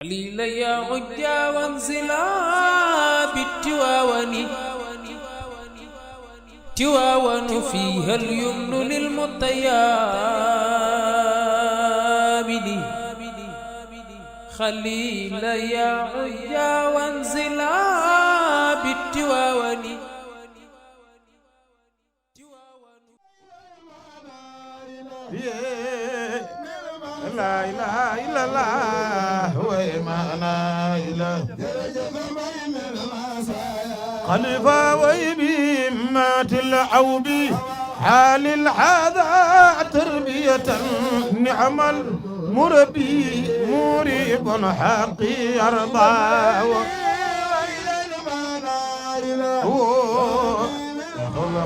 قليل يا عجا وانزلا بالتواون تواون فيها اليمن للمطيابد خليل يا عجا وانزلا بالتواون لا إله إلا الله وما إله خلفا ويبي مات العوبي حال الحذا تربية نعم المربي مريب حقي يرضى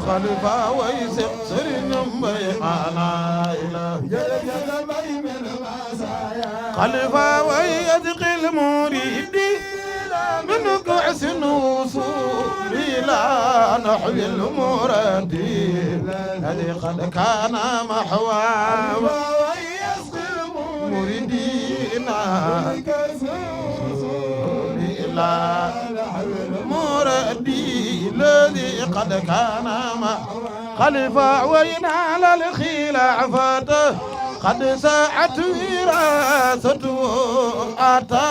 خلفا ويسق سرنم بيمانا إله خلفا ويدقي المريد من كعس وصول إلى نحو المراد الذي قد كان محواه مريدين إلى مرادي الذي قد كان خلفا وينال الخلافة قد ساعت وراثته أتى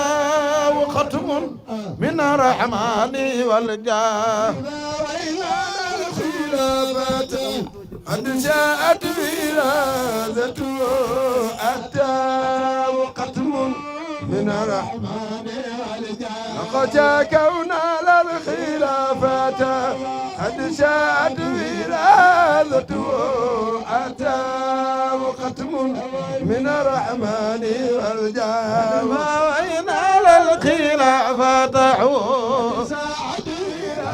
وختم من الرحمن والجاه وينال الخلافة قد ساعت وراثته أتى وختم من الرحمن والجاه لقد كونا للخلافة قد ساعت وراثته أتى وختم من الرحمن والجاه وينال الخلافة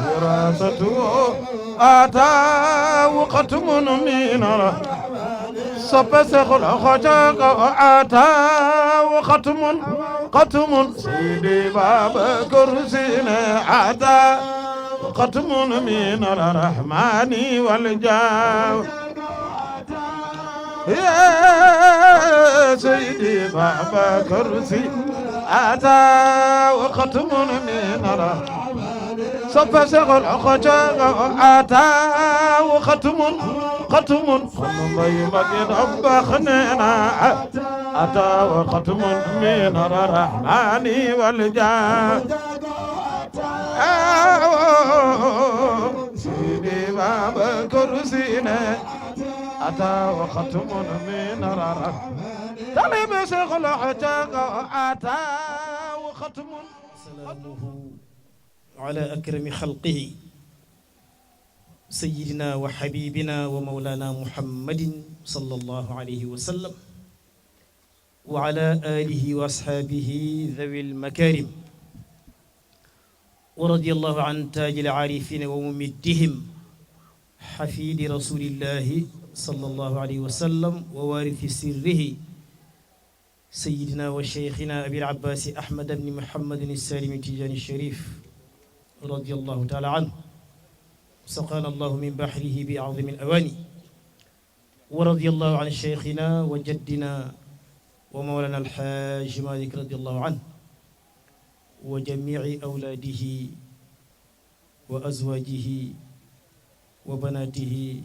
وراثته أتى وختم من الرحمن صبسخ الخجاق أتى وختم سيدي باب كرسينا أتى وختم من الرحمن والجاه يا سيدي بابا كرسي أتى وختم من الرحمن صف شغل خجاق أتى وختم ضيبك ربخنا أتى وختم من الرحمن والجاه سيدي بابا كرسينا أتى وختم من الرحمن طلب شغل حجاق أتى وختم سلامه على أكرم خلقه سيدنا وحبيبنا ومولانا محمد صلى الله عليه وسلم وعلى آله وأصحابه ذوي المكارم ورضي الله عن تاج العارفين وممدهم حفيد رسول الله صلى الله عليه وسلم ووارث سره سيدنا وشيخنا أبي العباس أحمد بن محمد السالم التجاني الشريف رضي الله تعالى عنه سقانا الله من بحره بأعظم الأواني ورضي الله عن شيخنا وجدنا ومولانا الحاج مالك رضي الله عنه وجميع أولاده وأزواجه وبناته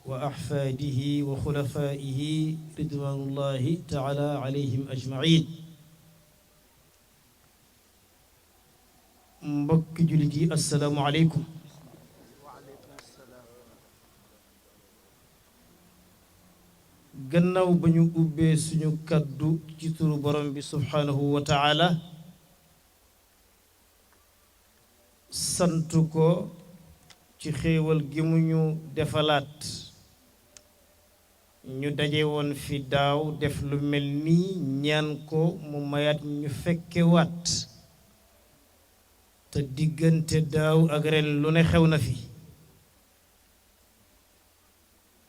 وأحفاده وخلفائه رضوان الله تعالى عليهم أجمعين mbokk jullit yi assalaamu aleykum gannaaw ba ñu ubbee suñu kaddu ci turu borom bi subhaanahu wa taala sant ko ci xéewal gi mu ñu defalaat ñu daje woon fi daaw def lu mel nii ñaan ko mu mayaat ñu fekke waat te diggante daaw ak ren lu ne xew na fi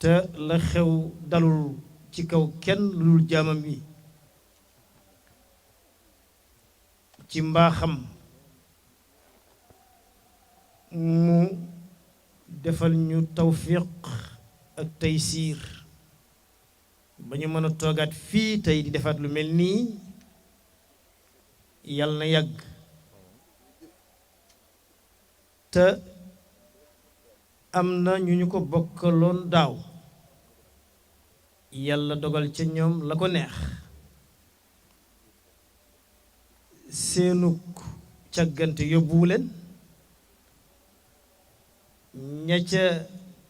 te la xew dalul ci kaw kenn lu dul jaamam bi ci mbaaxam mu defal ñu tawfiq ak taysiir ba ñu mën a toogaat fii tey di defaat lu mel nii yàlla na yàgg te am na ñu ko bokkaloon daaw yàlla dogal ca ñoom la ko neex seenuk càggante yóbbuwu leen ña ca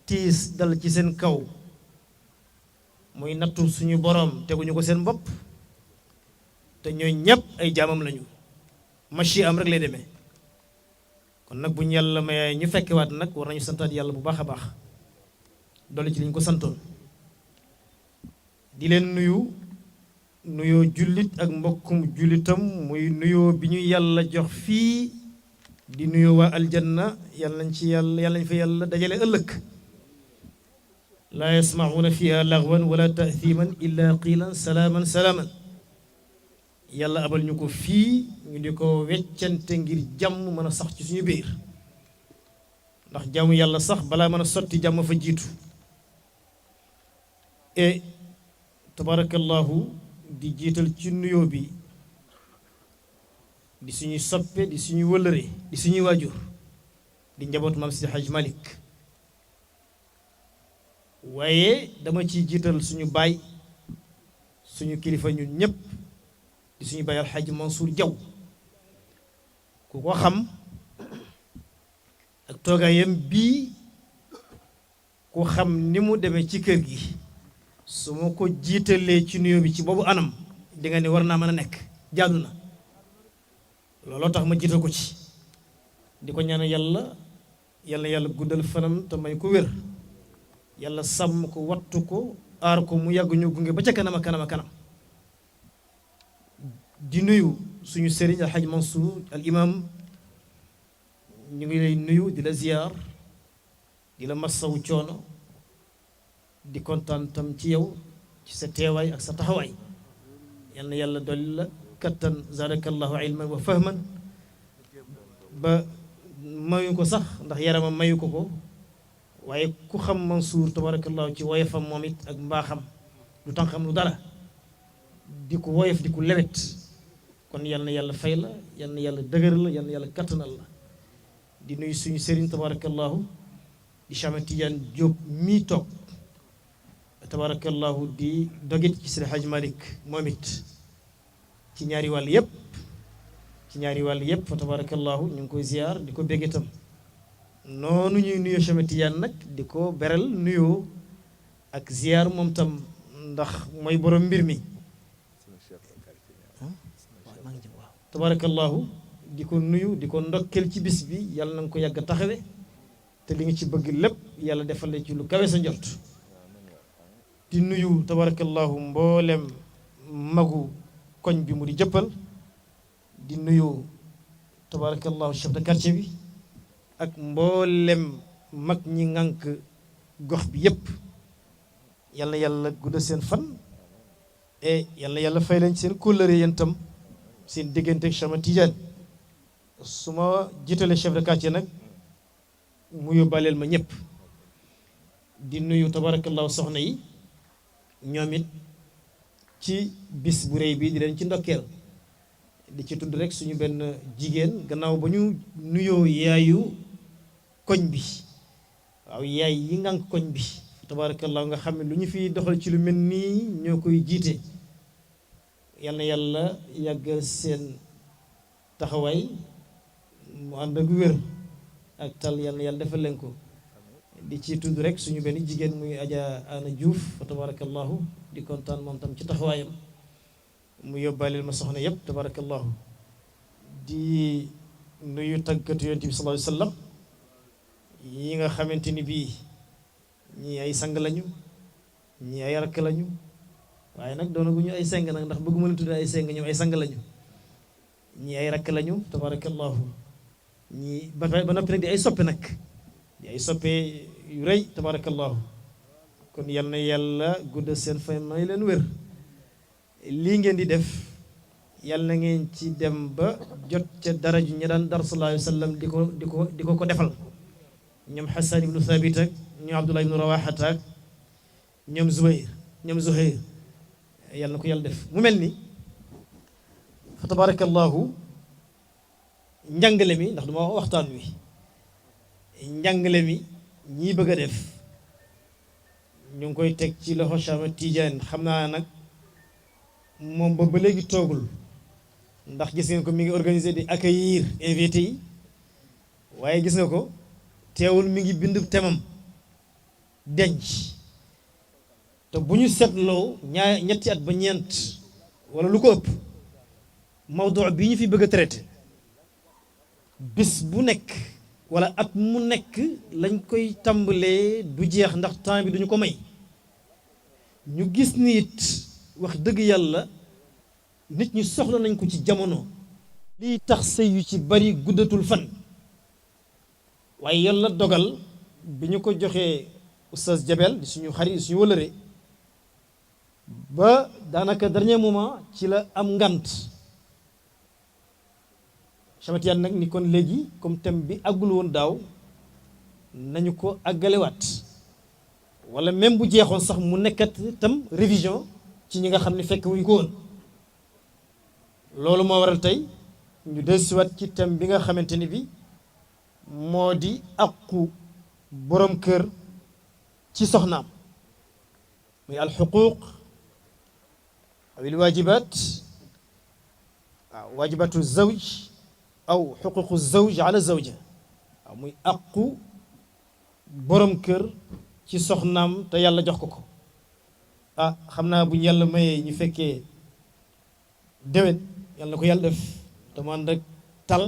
tiis dal ci seen kaw muy nattu suñu boroom teguñu ko seen bopp te ñooy ñépp ay jaamam lañu machi am rek lay demee kon nag bu ñu yàlla mayee ñu fekkewaat nag war nañu santaat yàlla bu baax a baax dolli ci li ñu ko santoon di leen nuyoo jullit ak mbokkum jullitam muy nuyoo bi ñu yàlla jox fii di nuyoo waa aljanna yàlla nañ fa yàlla dajale ëllëg laa yasmacuuna fiha lagwan wala taathiman illa qiilan salaaman salaaman yàlla abal ñu ko fii ñu di ko weccante ngir jàmm mën a sax ci suñu biir ndax jàmm yàlla sax balaa mën a sotti jàmm fa jiitu e tabarakallahu di jiital ci nuyoo bi di suñuy soppe di suñuy wëllëre di suñuy waajur di njabootu maam Seydi Hajj Malick waaye dama ciy jiital suñu baay suñu kilifa ñun ñëpp di suñu baay Alxaaji Mansour Diaw ku ko xam ak toogaayam bii ku xam ni mu demee ci kër gi su ma ko jiitalee ci nuyoo bi ci boobu anam di nga ne war naa mën a nekk jaadu na looloo tax ma jiital ko ci di ko ñaan yàlla guddal fanam te may ko wér yàlla sàmm ko wattu ko aar ko mu yàgg ñu gunge ba ca kanam a kanam di nuyu suñu sëriñ alxaj Mansour al imam ñu ngi lay nuyu di la ziyaar di la massawu coono di kontaan tam ci yow ci sa teewaay ak sa taxawaay yal na yàlla dolli la kattan zaadakallahu ilman wa fahman ba mayu ko sax ndax yaramam mayu ko waaye ku xam Mansour tabarakallahu ci woyefam moom it ak mbaaxam du tan xam lu dara di ko woyef di ko lewet kon yal na yàlla fay la yal na yàlla dëgër la yal na yàlla kattanal la di nuyu suñu sëriñ tabarakallahu di Cheikh Ahmed Tidiane Diop mii toog tabarakallahu di dogit ci Seydi Hajj Malick moom it ci ñaari wàll yëpp fa tabarakallahu ñu ngi koy ziyaar di ko bégg itam noonu ñuy nuyoo Cheikh Ahmed Tidiane nag di ko beral nuyoo ak ziyaar moom tam ndax mooy borom mbir mi tabarakallahu di ko nuyu di ko ndokkel ci bis bi yàlla na nga ko yàgg a taxawe te li nga ci bëgg lépp yàlla defal la ci lu kawe sa njort di nuyu tabarakallahu mboolem magu koñ bi mu di jëppal di nuyu tabarakallahu chef de quartier bi ak mboolem mag ñi ŋànk gox bi yépp yàlla yàlla gudda seen fan et yàlla fay leen seen kóllëre yéen tam seen diggante ak Cheikh Ahmed Tidiane su ma jiitalee chef de quartier nag mu yóbbaaleel ma ñëpp di nuyu tabarakallahu soxna yi ñoom it ci bis bu rëy bi di leen ci ndokkeel di ci tudd rek suñu benn jigéen gannaaw ba ñu nuyoo yaayu koñ bi waaw yaay yi ngànk koñ bi tabarakallahu nga xam ne lu ñu fi doxal ci lu mel nii ñoo koy jiite yal na yàlla yàggal seen taxawaay mu ànd ak wér ak tal yal na yàlla defal leen ko di ci tudd rek suñu benn jigéen muy Adja Ana Diouf fa tabarakallahu di kontaan moom tam ci taxawaayam mu yóbbaaleel ma soxna yëpp tabarakallahu di nuyu tàggatu yonent bi sallallahu alayhi wa sallam yi nga xamante ni bii ñii ay sang lañu ñii ay rakk lañu waaye nag doonaguñu ay seng nag ndax bëgguma leen tuddee ay seng ñoom ay sang lañu ñii ay rakk lañu tabarakallahu ñii ba noppi nag di ay soppe nag di ay soppe yu rëy tabarakallahu kon yal na yàlla guddal seen fay may leen wér lii ngeen di def yal na ngeen ci dem ba jot ca daraju ña daan dar sallallahu alayhi wa sallam di ko defal ñoom Hassan ibnu Thabit ak ñoom Abdullah ibnu Rawahat ak ñoom Zuhayr yal na ko yàlla def mu mel ni fa tabarakallahu njàngale mi ndax duma wax waxtaan wi njàngale mi ñii bëgg a def ñu ngi koy teg ci loxo Cheikh Ahmed Tidiane xam naa nag moom ba léegi toogul ndax gis ngeen ko mi ngi organisé di accueillir invité yi waaye gis nga ko teewul mi ngi bind temam denc te bu ñu seetloo ñetti at ba ñeent wala lu ko ëpp mawduu bi ñu fi bëgg a traité bis bu nekk wala at mu nekk lañ koy tàmbalee du jeex ndax temps bi duñu ko may ñu gis ni it wax dëgg yàlla nit ñi soxla nañ ko ci jamono lii tax sëy yu ci bari guddatul fan waaye yàlla dogal bi ñu ko joxee oustaz Jabel di suñu xarit suñu wëlëre ba daanaka dernier moment ci la am ngant Chamatiane nag ni kon léegi comme thème bi àggul woon daaw nañu ko àggalewaat wala même bu jeexoon sax mu nekkat tam révision ci ñi nga xam ne fekk wuñ ko woon loolu moo waral tey ñu dellusiwaat ci thème bi nga xamante ni bi moo di aqu borom kër ci soxnaam muy alxuquq aw alwajibat waaw wajibatu zawj aw xuququ zawj ala zawja waaw muy aqu borom kër ci soxnaam te yàlla jox ko ko ah xam naa bu ñu yàlla mayee ñu fekkee déwén yàlla na ko yàlla def te mu ànd ak tal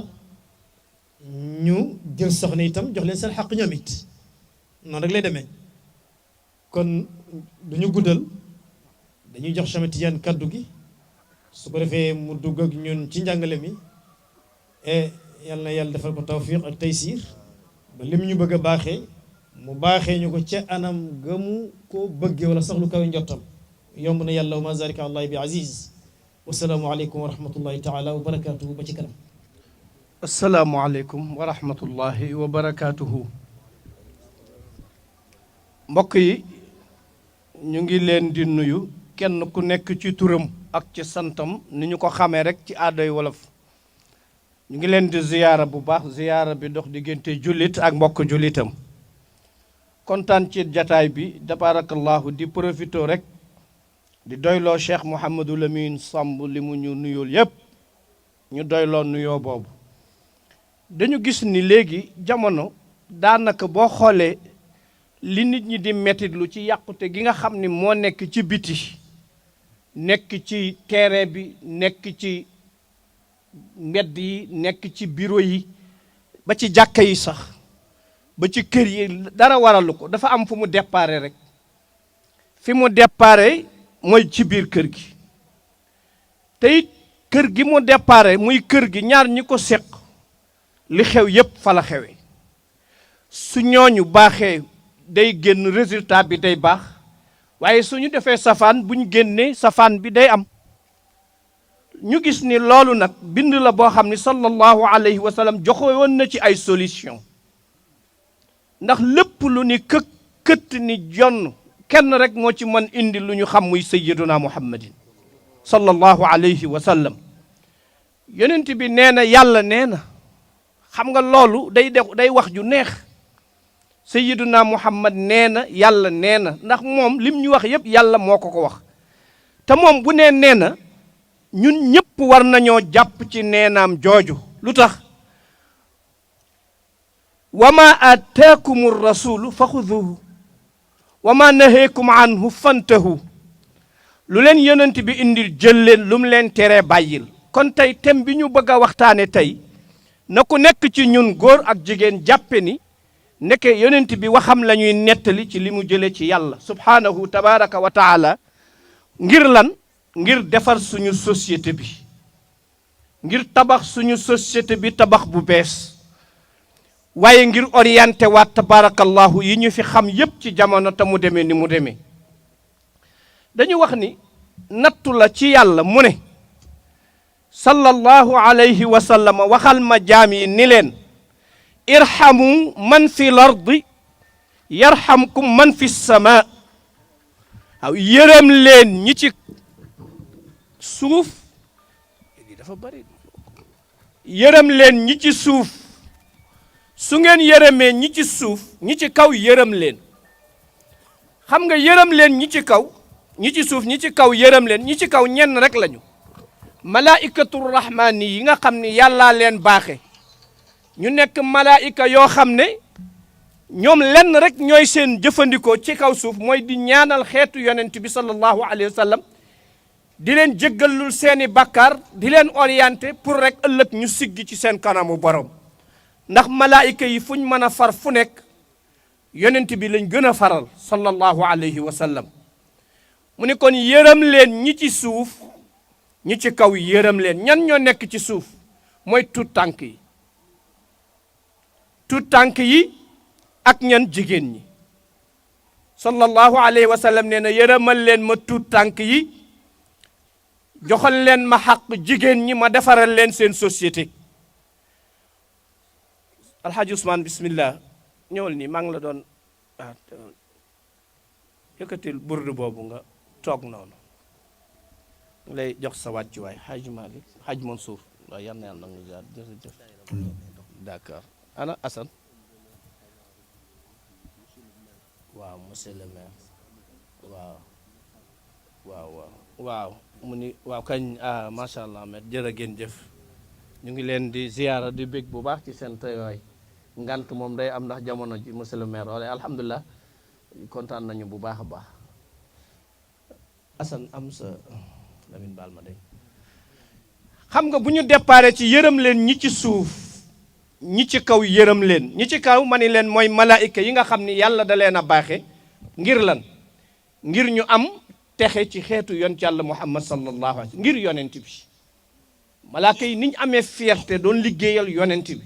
ñu jël soxna itam jox leen seen xaq ñoom it noonu rek lay demee kon du ñu guddal dañuy jox Cheikh Tidiane kaddu gi su ko defee mu dugg ak ñun ci njàngale mi e yal na yàlla defal ko tawfiq ak taysiir ba lim ñu bëgg a baaxee mu baaxee ñu ko ca anam gamu ko bëggee wala sax lu kawe njottam yomb na yàlla wa ma zalika allahi bi aziz wasalaamu aleykum wa rahmatullahi taala wa barakatuhu ba ci kanam assalaamu aleykum wa rahmatullahi wa barakatuhu mbokk yi ñu ngi leen di nuyu kenn ku nekk ci turam ak ci santam ni ñu ko xamee rek ci aaday wolof ñu ngi leen di ziyaara bu baax ziyaara bi dox diggante jullit ak mbokk jullitam kontaan ci jataay bi tabarakallahu di profito rek di doyloo Cheikh Mouhamadou Lamine Samb li mu ñu nuyool yépp ñu doyloo nuyoo boobu dañu gis ni léegi jamono daanaka boo xoolee li nit ñi di mettitlu ci yàqute gi nga xam ni moo nekk ci biti nekk ci terrain bi nekk ci mbedd yi nekk ci bureau yi ba ci jàkka yi sax ba ci kër yi dara waralu ko dafa am fu mu déparé rek fi mu déparé mooy ci biir kër gi te it kër gi mu déparé muy kër gi ñaar ñi ko seq li xew yépp fa la xewe su ñooñu baaxee day génn résultat bi day baax waaye su ñu defee safaan bu ñu génnee safaan bi day am ñu gis ni loolu nag bind la boo xam ni sallallahu alayhi wa sallam joxe woon na ci ay solution ndax lépp lu ni këtt ni jonn kenn rek moo ci mën indi lu ñu xam muy sayyiduna muhammadin sallallahu alayhi wa sallam yonent bi nee na yàlla nee na xam nga loolu day wax ju neex sayyiduna muhammad nee na yàlla nee na ndax moom lim ñu wax yépp yàlla moo ko wax te moom bu nee nee na ñun ñëpp war nañoo jàpp ci neenaam jooju lu tax wa ma ataakumu rasulu fa xuduhu wa ma naheekum anhu fantahu lu leen yonent bi indil jël leen lu mu leen teree bàyyil kon tey thème bi ñu bëgg a waxtaane tey na ku nekk ci ñun góor ak jigéen jàppe ni nekke yonent bi waxam la ñuy nettali ci li mu jële ci yàlla subhaanahu tabaraka wa taala ngir lan ngir defar suñu société bi ngir tabax suñu société bi tabax bu bees waaye ngir orienté waat tabarakallahu yi ñu fi xam yépp ci jamono te mu demee ni mu demee dañu wax ni nattu la ci yàlla mu ne sallallahu alayhi wa sallam waxal ma jaam yi ni leen irhamu man fi lardi yarhamkum man fi sama waaw yërëm leen ñi ci suuf dafa bari yërëm leen ñi ci suuf su ngeen yërëmee ñi ci suuf ñi ci kaw yërëm leen xam nga yërëm leen ñi ci kaw ñi ci suuf ñi ci kaw yërëm leen ñi ci kaw ñenn rek lañu malaa'ikatu rahmaani yi nga xam ni yàllaa leen baaxe ñu nekk malaa'ika yoo xam ne ñoom lenn rek ñooy seen jëfandikoo ci kaw suuf mooy di ñaanal xeetu yonent bi sallallahu alayhi wa sallam di leen jéggalul seeni bàkkaar di leen orienté pour rek ëllëg ñu siggi ci seen kanamu borom ndax malaayika yi fuñ mën a far fu nekk yonent bi lañ gën a faral sallallahu alayhi wa sallam mu ni kon yërëm leen ñi ci suuf ñi ci kaw yërëm leen ñan ñoo nekk ci suuf mooy tuut tànk yi tuut tànk yi ak ñan jigéen ñi sallallahu alayhi wa sallam nee na yërëmal leen ma tuut tànk yi joxal leen ma xaq jigéen ñi ma defaral leen seen société alxaaji Ousmane bismillah ñëwal nii maa ngi la doon yëkkatil burdu boobu nga toog noonu lay jox sa wàccuwaay xaaji Malick xaaj Mansour waaw yal na yàlla nangu jaar jërëjëf d'accord ana Assane waaw monsieur le maire waaw mu ni waaw kañ macha allah met jërë ngeen jëf ñu ngi leen di ziyaara di bég bu baax ci seen teewaay ngant moom day am ndax jamono ji monsieur le maire wala alhamdulilah kontaan nañu bu baax a baax Assane am sa Lamine baal ma day xam nga bu ñu déparé ci yërëm leen ñi ci suuf ñi ci kaw yërëm leen ñi ci kaw ma ni leen mooy malaayika yi nga xam ni yàlla da leen a baaxe ngir lan ngir ñu am texe ci xeetu yonent yàlla Muhammad sallallahu alayhi ngir yonent bi malaaka yi ni ñu amee fierté doon liggéeyal yonent bi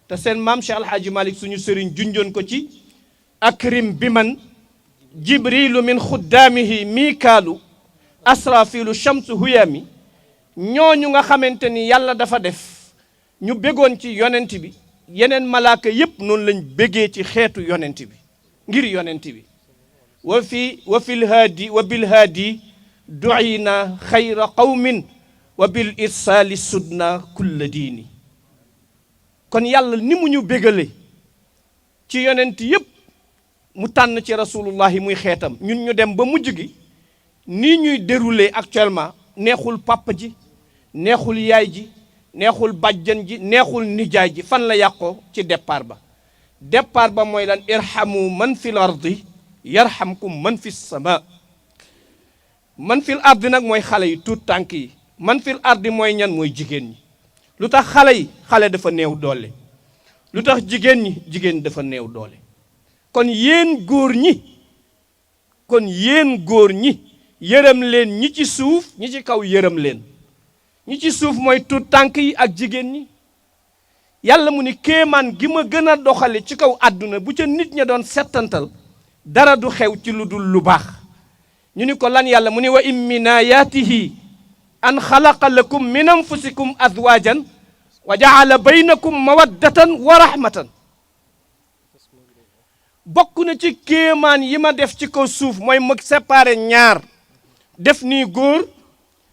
te seen maam Cheikh Alhaaji Malick suñu sëriñ junjoon ko ci akrim bi man jibrilu min xuddaamihi mikaalu asrafilu shamsu huyami ñooñu nga xamante ni yàlla dafa def ñu bégoon ci yonent bi yeneen malaaka yépp noonu lañ bégee ci xeetu yonent bi ngir yonent bi wa bil haadi du'ina xayra qawmin wa bil irsaali sudna kulla diini kon yàlla ni mu ñu bégale ci yonent yépp mu tànn ci rasulullahi muy xeetam ñun ñu dem ba mujj gi nii ñuy dérouler actuellement neexul papa ji neexul yaay ji neexul bàjjan ji neexul nijaay ji fan la yàqoo ci départ ba mooy lan irhamu man fil ardi yarhamkum man fi sama man fil ardi nag mooy xale yi tuut tànk yi man fil ardi mooy ñan mooy jigéen ñi lu tax xale yi xale dafa néew doole lu tax jigéen ñi jigéen dafa néew doole kon yéen góor ñi yërëm leen ñi ci suuf ñi ci kaw yërëm leen ñi ci suuf mooy tuut tànk yi ak jigéen ñi yàlla mu ni kéemaan gi ma gën a doxale ci kaw àdduna bu ca nit ña doon settantal dara du xew ci lu dul lu baax ñu ni ko lan yàlla mu ni wa in min ayaatihi an xalaqa lakum min anfusikum azwajan wa jaala baynakum mawaddatan wa rahmatan bokk na ci kéemaan yi ma def ci kaw suuf mooy ma séparé ñaar def nii góor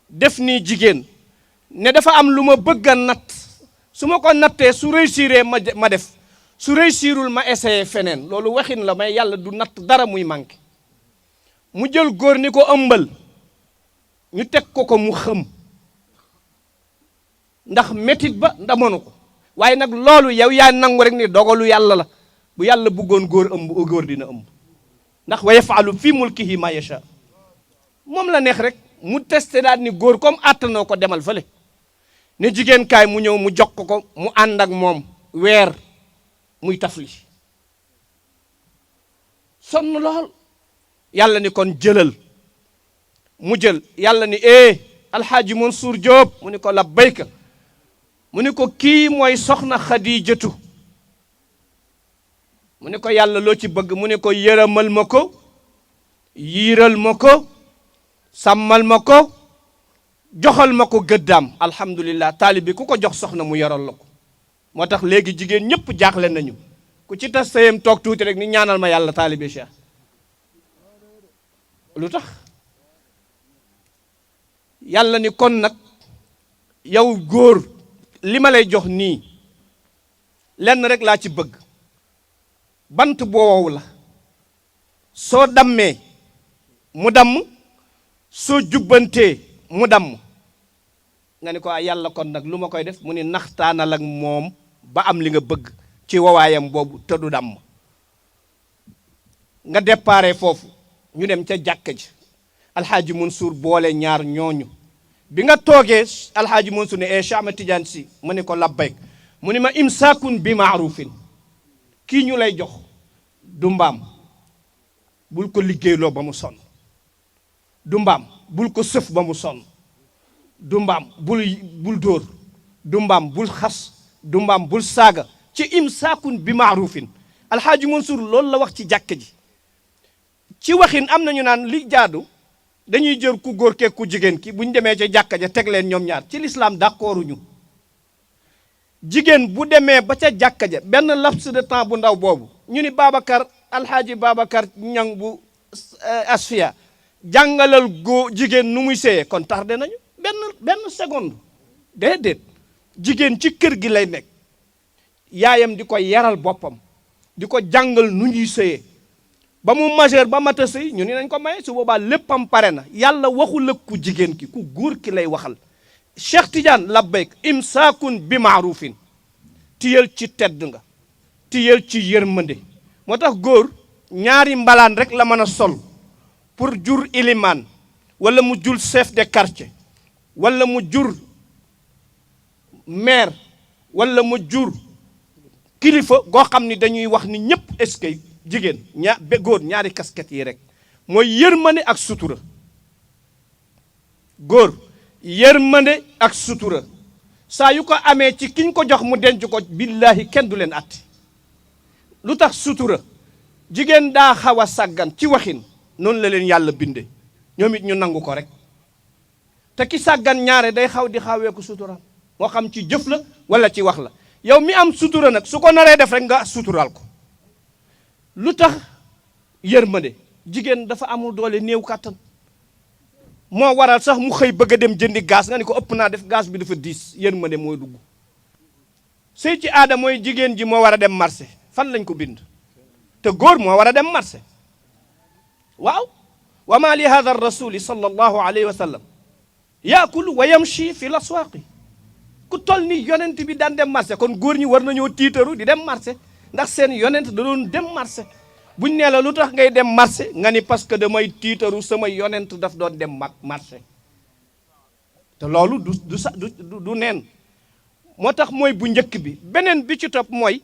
def nii jigéen ne dafa am lu ma bëgg a natt su ma ko nattee su réussiree ma def su réussirul ma essayé feneen loolu waxin la may yàlla du natt dara muy manqué mu jël góor ni ko ëmbal ñu teg ko mu xëm ndax métit ba ndamonu ko waaye nag loolu yow yaa nangu rek ni dogalu yàlla la bu yàlla bëggoon góor ëmb góor dina ëmb ndax wa yafaalu fi mulkihi ma yasha moom la neex rek mu testé daal ni góor comme àttanoo ko demal fële ne jigéen kaay mu ñëw mu jox ko mu ànd ak moom weer muy tafli sonn lool yàlla ni kon jëlal mu jël yàlla ni alxaaji Mansour Diop mu ni ko labbayka mu ni ko kii mooy soxna Xadijatu mu ni ko yàlla loo ci bëgg mu ni ko yërëmal ma ko yiiral ma ko sàmmal ma ko joxal ma ko gëddaam alhamdulillah taalib bi ku ko jox soxna mu yoral la ko moo tax léegi jigéen ñëpp jaaxle nañu ku ci tas sëyam toog tuuti rek ni ñaanal ma yàlla taalibe Cheikh lu tax yàlla ni kon nag yow góor li ma lay jox nii lenn rek laa ci bëgg bant boobu la soo dammee mu damm soo jubbantee mu damm nga ni ko yàlla kon nag lu ma koy def mu ni naxtaanal ak moom ba am li nga bëgg ci wawaayam boobu te du damm nga déparé foofu ñu dem ca jàkka ji alxaaji Mansour boole ñaar ñooñu bi nga toogee alxaaji Mansour ne Cheikh Ahmed Tidiane Sy mu ne ko labbayk mu ni ma imsaakun bi maarufin kii ñu lay jox du mbaam bul ko liggéeyloo ba mu sonn du mbaam bul ko sëf ba mu sonn du mbaam bul dóor du mbaam bul xas du mbaam bul saaga ci imsaakun bi maarufin alxaaji Mansour loolu la wax ci jàkka ji ci waxin am nañu naan li jaadu dañuy jël ku góor keeg ku jigéen ki bu ñu demee ca jàkka ja teg leen ñoom ñaar ci lislaam d'accorduñu jigéen bu demee ba ca jàkka ja benn laps de temps bu ndaw boobu ñu ni Babacar alxaaji Babacar ñang bu asfiya jàngalal jigéen nu muy séyee kon tardé nañu benn seconde déedéet jigéen ci kër gi lay nekk yaayam di ko yaral boppam di ko jàngal nu ñuy séyee ba mu majeur ba mat a sëy ñu ni nañ ko maye su boobaa léppam pare na yàlla waxul ak ku jigéen ki ku góor ki lay waxal Cheikh Tidiane labbayk imsaakun bi maarufin tiyal ci tedd nga tiyal ci yërmande moo tax góor ñaari mbalaan rek la mën a sol pour jur ilimaan wala mu jur chef de quartier wala mu jur maire wala mu jur kilifa goo xam ni dañuy wax ni ñëpp est-ce que jigéen góor ñaari casquette yi rek mooy yërmande ak sutura góor yërmande ak sutura saa yu ko amee ci kiñ ko jox mu denc ko billahi kenn du leen atti lu tax sutura jigéen daa xaw a sàggan ci waxin noonu la leen yàlla binde ñoom it ñu nangu ko rek te ki sàggan ñaare day xaw di xawee ko sutura moo xam ci jëf la wala ci wax la yow mi am sutura nag su ko naree def rek nga suturaal ko lu tax yërmande jigéen dafa amul doole néew kàttan moo waral sax mu xëy bëgg a dem jëndi gaz nga ni ko ëpp naa def gaz bi dafa diis yërmande mooy dugg sëy ci aada mooy jigéen ji moo war a dem marché fan lañ ko bind te góor moo war a dem marché waaw wa ma li hada rasuli sallallahu alayhi wa sallam yaakulu wa yamshi fi l aswaaqi ku toll ni yonent bi daan dem marché kon góor ñi war nañoo tiitaru di dem marché ndax seen yonent da doon dem marché buñ nee la lu tax ngay dem marché nga ni parce que damay tiitaru sama yonent daf doon dem marché te loolu du neen moo tax mooy bu njëkk bi beneen bi ci topp mooy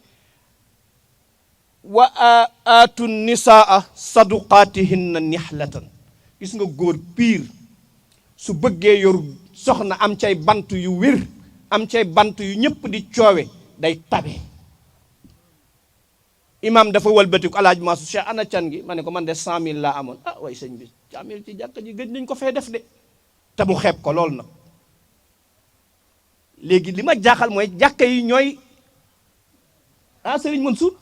wa aatu nisaa saduqaatihinna nihlatan gis nga góor piir su bëggee yor soxna am cay bant yu wér am cay bant yu ñëpp di coowe day tabe imam dafa wëlbatiku alaaj maasu Cheikh ana can gi ma ne ko man de 100 000 laa amoon ah way sëñ bi 100 000 ci jàkka ji gëj nañ ko fee def de te mu xeeb ko loolu nag léegi li ma jaaxal mooy jàkka yi ñooy Serigne Mansour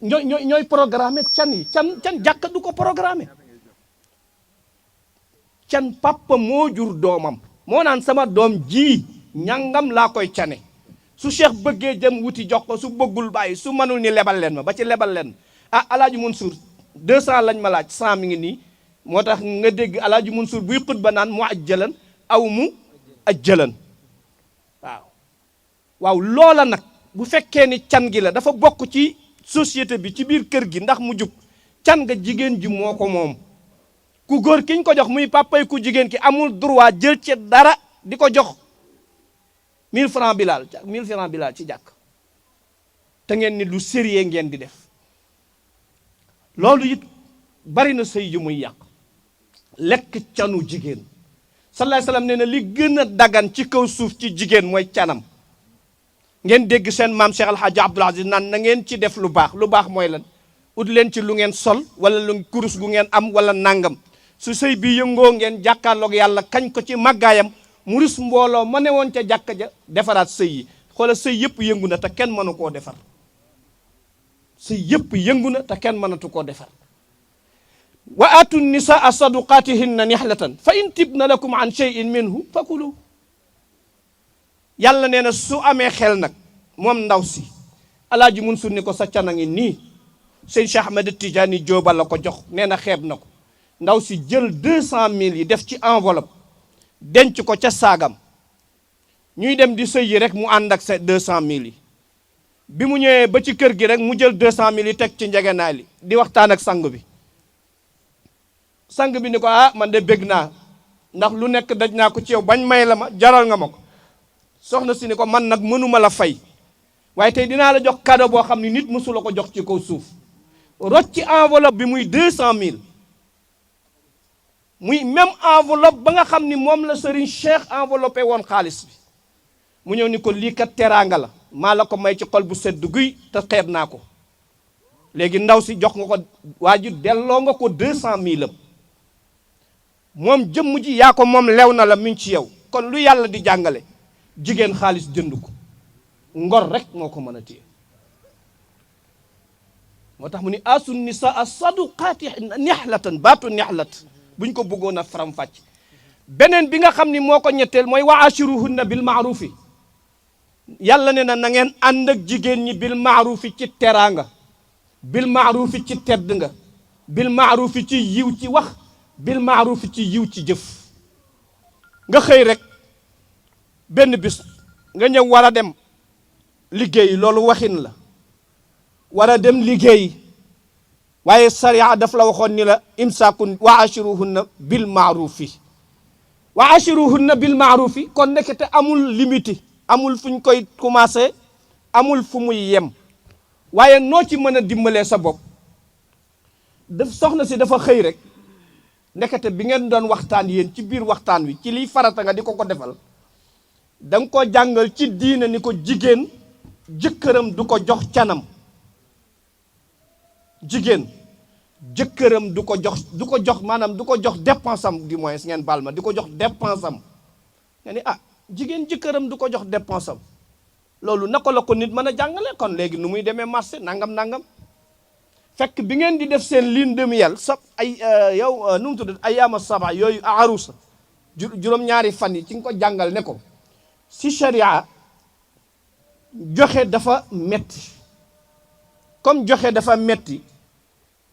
ñooy programmé can yi can jàkka du ko programmé can papa moo jur doomam moo naan sama doom ji ñangam laa koy cane su cheikh bëggee jëm wuti jox ko su bëggul bàyyi su mënul ni lebal leen ma ba ci lebal leen alaaji Mansour 200 lañ ma laaj 100 mi ngi nii moo tax nga dégg alaaji Mansour buy xutba naan mu ajjalan aw mu ajjalan waaw loola nag bu fekkee ni can gi la dafa bokk ci société bi ci biir kër gi ndax mu jub can nga jigéen ji moo ko moom ku góor kiñ ko jox muy papay ku jigéen ki amul droit jël ci dara di ko jox 1000 francs bilal 1000 francs bilal ci jàkk te ngeen ni lu sérieux ngeen di def loolu it bari na sëy yu muy yàq lekk canu jigéen sallallahu alayhi wasallam nee na li gën a dagan ci kaw suuf ci jigéen mooy canam ngeen dégg seen maam Cheikh Alhaji Abdoul Aziz naan na ngeen ci def lu baax mooy lan ut leen ci lu ngeen sol wala lu kurus gu ngeen am wala nangam su sëy bi yëngoo ngeen jàkkaarloog yàlla kañ ko ci màggaayam mu rus mbooloo ma ne woon ca jàkka ja defaraat sëy yi xoola sëy yëpp yëngu na te kenn mënu koo defar sëy yëpp yëngu na te kenn mënatu koo defar wa aatu nisaa saduqaatihinna nihlatan fa in tibna lakum an shay'in minhu fakulu yàlla nee na su amee xel nag moom ndaw si alaaji Mansour ni ko sa cana ngi nii sëñ Cheikh Ahmed Tidiane Diop la ko jox nee na xeeb na ko ndaw si jël 200 000 yi def ci enveloppe denc ko ca saagam ñuy dem di sëy yi rek mu ànd ak sa 200 000 yi bi mu ñëwee ba ci kër gi rek mu jël 200 000 yi teg ci njegenaay li di waxtaan ak sang bi ni ko ah man de bég naa ndax lu nekk daj naa ko ci yow bañ may la ma jaral nga ma ko soxna si ni ko man nag mënuma la fay waaye tey dinaa la jox cadeau boo xam ni nit mësu la ko jox ci kaw suuf rocc ci enveloppe bi muy 200 000 muy même enveloppe ba nga xam ni moom la Serigne Cheikh enveloppé woon xaalis bi mu ñëw ni ko lii kat teraanga la maa la ko may ci xol bu sedd guy te xeeb naa ko léegi ndaw si jox nga ko waa ji delloo nga ko 200 000 am moom jëmm ji yaa ko moom lew na la mi ngi ci yow kon lu yàlla di jàngale jigéen xaalis jënd ko ngor rek moo ko mën a téye moo tax mu ni asu nisaa saduqaati nexlatan baatu nexlat buñ ko bëggoon a faram-fàcc beneen bi nga xam ni moo ko ñetteel mooy wa ashiruhunna bil maarufi yàlla ne na na ngeen ànd ak jigéen ñi bil maarufi ci teraanga bil maarufi ci tedd nga bil maarufi ci yiw ci wax bil maarufi ci yiw ci jëf nga xëy rek benn bis nga ñëw war a dem liggéey loolu waxin la war a dem liggéey waaye sariya daf la waxoon ni la imsaakun wa ashiruhunna bil maarufi wa ashiruhunna bil maarufi kon nekkete amul limite amul fu ñu koy commencé amul fu muy yem waaye noo ci mën a dimbalee sa bopp daf soxna si dafa xëy rek nekkete bi ngeen doon waxtaan yéen ci biir waxtaan wi ci liy farata nga di ko defal da nga ko jàngal ci diina ni ko jigéen jëkkëram du ko jox canam jigéen jëkkëram du ko jox maanaam du ko jox dépense am du moins ngeen baal ma di ko jox dépense am nga ni ah jigéen jëkkëram du ko jox dépense am loolu naka la ko nit mën a jàngale kon léegi nu muy demee marché nangam fekk bi ngeen di def seen lune de miel sa ay yow nu mu tudd ayyaama saba yooyu arusa juróom-ñaari fan yi ci nga ko jàngal ne ko si sharia joxe dafa metti comme joxe dafa metti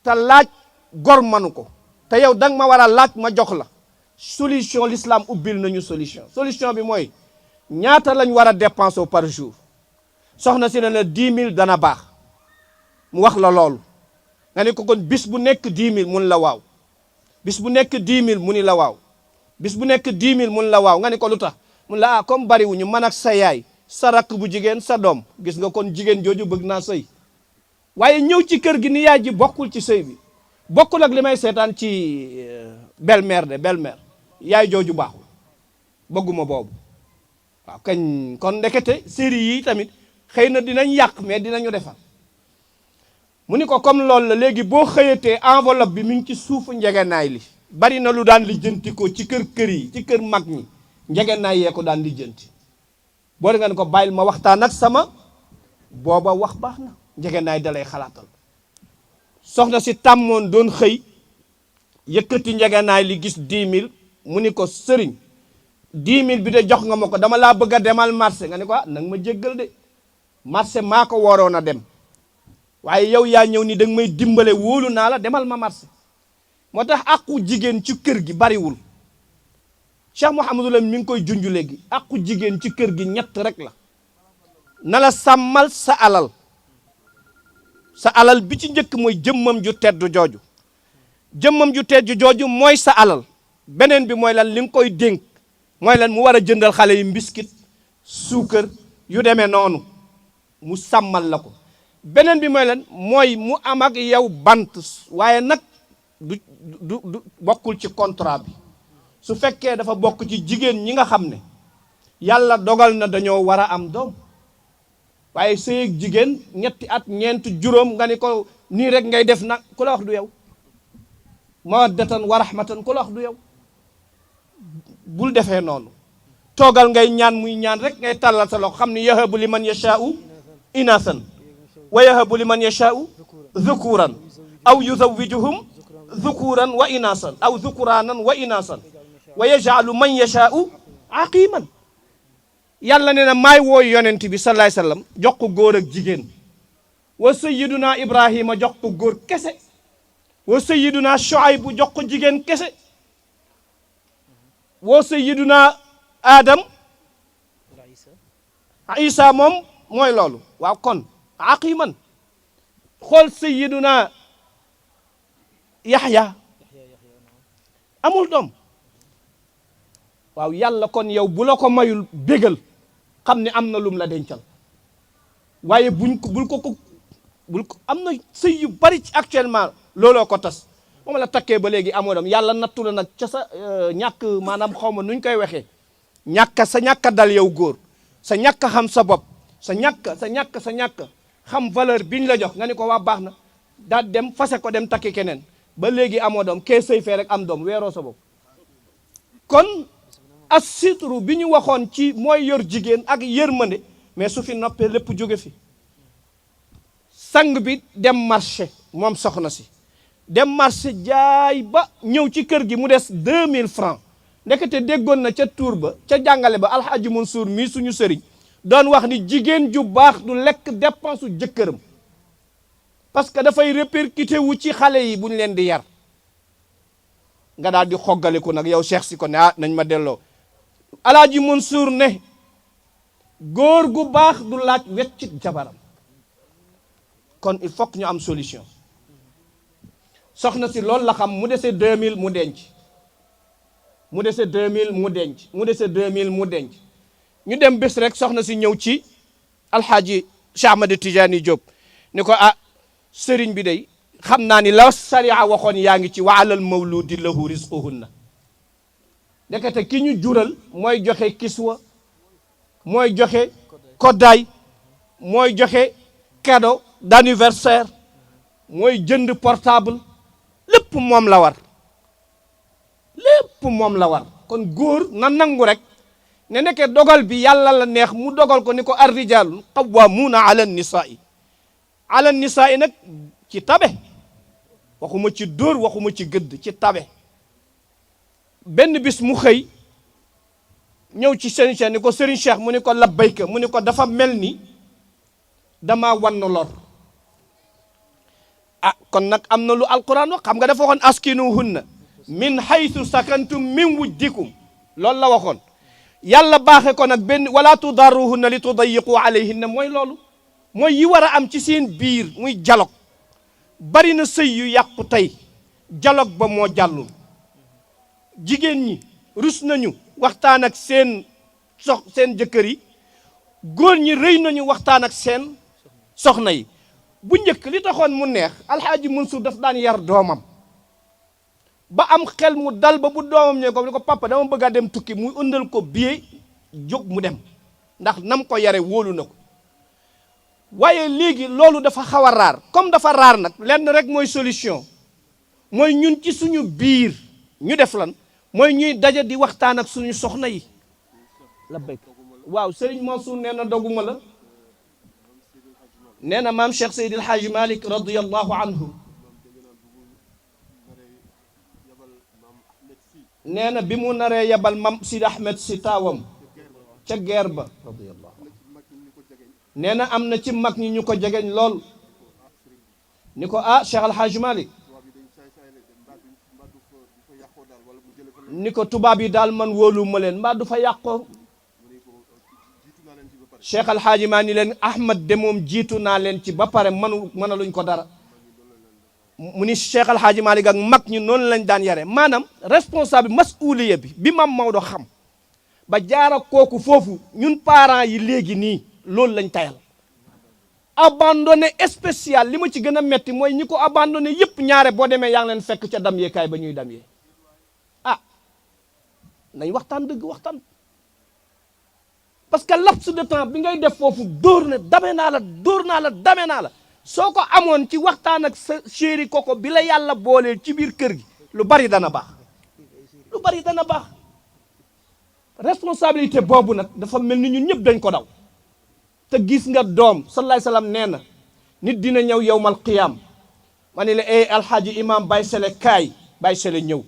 te laaj gor manu ko te yow danga ma war a laaj ma jox la solution l'islam ubbil nañu solution bi mooy ñaata lañ war a dépenser par jour soxna si ne la 10 000 dana baax mu wax la loolu nga ne ko kon bis bu nekk 10 000 mun la waaw bis bu nekk 10 000 mu ni la waaw bis bu nekk 10 000 mun la waaw nga ne ko lu tax mun la ah comme bariwuñu man ak sa yaay sa rakk bu jigéen sa doom gis nga kon jigéen jooju bëgg naa sëy waaye ñëw ci kër gi ni yaay ji bokkul ci sëy bi bokkul ak li may seetaan ci belle-mère yaay jooju baaxul bëgguma boobu waaw kañ kon ndekete série yi tamit xëy na dinañ yàq mais dinañu defar mu ni ko comme loolu la léegi boo xëyatee enveloppe bi mi ngi ci suufu njegenaay li bari na lu daan lijjanti ko ci kër yi ci kër mag ñi njegenaay yee ko daan lijjanti boo nga ne ko bàyyil ma waxtaan ak sama booba wax baax na njegenaay dalay xalaatal soxna si tàmmoon doon xëy yëkkati njegenaay li gis 10 000 mu ni ko sëriñ 10 000 bi de jox nga ma ko dama laa bëgg a demal marché nga ne ko ah nanga ma jéggal de marché maa ko waroon a dem waaye yow yaa ñëw ni danga may dimbale wóolu naa la demal ma marché moo tax àqu jigéen ci kër gi bariwul Cheikh Mouhamadou Lam mi ngi koy junj léegi àqu jigéen ci kër gi ñett rek la na la sàmmal sa alal bi ci njëkk mooy jëmmam ju tedd jooju jëmmam ju tedd jooju mooy sa alal beneen bi mooy lan li nga koy dénk mooy lan mu war a jëndal xale yi mbiskit suukar yu demee noonu mu sàmmal la ko beneen bi mooy lan mooy mu am ak yow bant waaye nag du bokkul ci contrat bi su fekkee dafa bokk ci jigéen ñi nga xam ne yàlla dogal na dañoo war a am doom waaye sëy jigéen ñetti at ñeent juróom nga ni ko nii rek ngay def nag ku la wax du yow mawaddatan wa rahmatan ku la wax du yow bul defee noonu toogal ngay ñaan muy ñaan rek ngay tàllal sa loxo xam ni yahabu liman yashaa'u inasan wa yahabu liman yashaa'u dhukuran aw yuzawwijuhum dhukuran wa inasan aw dhukuranan wa inasan wa yaj'alu man yashaa'u aqiman yàlla nee na maay wooy yonent bi salaay sallam jox ko góor ak jigéen wa sayyiduna Ibrahima jox ko góor kese wa sayyiduna Shuaybu jox ko jigéen kese wa sayyiduna Adam Isa moom mooy loolu waaw kon aqiman xool sayyiduna Yaxya amul doom waaw yàlla kon yow bu la ko mayul bégal xam ne am na lum la dencal waaye bul ko am na sëy yu bari ci actuellement looloo ko tas moom la takkee ba léegi amoo doom yàlla nattu la nag ca sa ñàkk maanaam xaw ma nuñ koy waxee sa ñàkk dal yow góor sa ñàkk xam sa bopp sa ñàkk xam valeur biñ la jox nga ni ko waa baax na daal dem fase ko dem takki keneen ba léegi amoo doom kee sëy fee rek am doom weeroo sa bopp kon as sitru bi ñu waxoon ci mooy yor jigéen ak yërmande mais su fi noppee lépp jóge fi sang bi dem marché moom soxna si dem marché jaay ba ñëw ci kër gi mu des 2000 francs ndekete déggoon na ca tuur ba ca jàngale ba alxaaji Mansour mii suñu sëriñ doon wax ni jigéen ju baax du lekk dépense u jëkkëram parce que dafay répercuté wu ci xale yi bu ñu leen di yar nga daal di xoggaliku nag yow Cheikh si ko ne ah nañ ma delloo alaaji Mansour ne góor gu baax du laaj weccit jabaram kon il faut que ñu am solution soxna si loolu la xam mu dese 2000 mu denc mu dese 2000 mu denc mu dese 2000 mu denc ñu dem bés rek soxna si ñëw ci alxaaji Cheikh Ahmad Tidiane Diop ni ko ah sëriñ bi day xam naa ni la sariya waxoon yaa ngi ci wa alal mawludi lahu rizquhunna ndekete ki ñu jural mooy joxe kiswa mooy joxe koddaay mooy joxe cadeau d'anniversaire mooy jënd portable lépp moom la war lépp moom la war kon góor na nangu rek ne nekke dogal bi yàlla la neex mu dogal ko ni ko ar-rijaalu qawwaamuuna ala nisaa'i nag ci tabe waxuma ci dóor waxuma ci gëdd ci tabe benn bis mu xëy ñëw ci Serigne Cheikh ni ko Serigne Cheikh mu ni ko labbayka mu ni ko dafa mel ni dama wann lor ah kon nag am na lu alquran wax xam nga dafa waxoon askinuhunna min haythu sakantum min wujdikum loolu la waxoon yàlla baaxe ko nag benn wala tudarruhunna li tudayiqu alayhinna mooy loolu mooy yi war a am ci seen biir muy dialogue bari na sëy yu yàqu tey dialogue ba moo jàllul jigéen ñi rus nañu waxtaan ak seen jëkkër yi góor ñi rëy nañu waxtaan ak seen soxna yi bu njëkk li taxoon mu neex alxaaji Mansour daf daan yar doomam ba am xel mu dal ba bu doomam ñëw ko ni ko papa dama bëgg a dem tukki mu ëndal ko billet jóg mu dem ndax nam ko yare wóolu na ko waaye léegi loolu dafa xaw a raar comme dafa raar nag lenn rek mooy solution mooy ñun ci suñu biir ñu def lan mooy ñuy daje di waxtaan ak suñu soxna yi la béyk waaw Serigne Mansour nee na doguma la nee na maam Cheikh Seydil Hadji Malick radiyallahu anhu nee na bi mu naree yebal mam Sidi Ahmed si taawam ca guerre ba radiyallahu nee na am na ci mag ñi ñu ko jegeñ lool ni ko ah Cheikh Al Hadji Malick ni ko tubaab yi daal man wóolu ma leen mbaa du fa yàqoo Cheikh Al Hadji Malick ni leen Ahmad de moom jiitu naa leen ci ba pare mënaluñ ko dara mu ni Cheikh Al Hadji Malick ak mag ñi noonu lañ daan yare maanaam responsable masuuliya bi mam Maodo xam ba jaara kooku foofu ñun parents yi léegi nii loolu lañ tayal abandonné spécial li ma ci gën a metti mooy ñi ko abandonné yëpp ñaare boo demee yaa ngi leen fekk ca dam yeekaay ba ñuy dam yee ah nañ waxtaan dëgg waxtaan parce que laps de temps bi ngay def foofu dóor na dame naa la dame naa la soo ko amoon ci waxtaan ak sa chéri koko bi la yàlla booleel ci biir kër gi lu bari dana baax lu bari dana baax responsabilité boobu nag dafa mel ni ñun ñëpp dañ ko daw te gis nga doom sallallahu alayhi wasallam nee na nit dina ñëw yowmal qiyaam ma ne la alxaaji imam Baye Sele kaay Baye Sele ñëw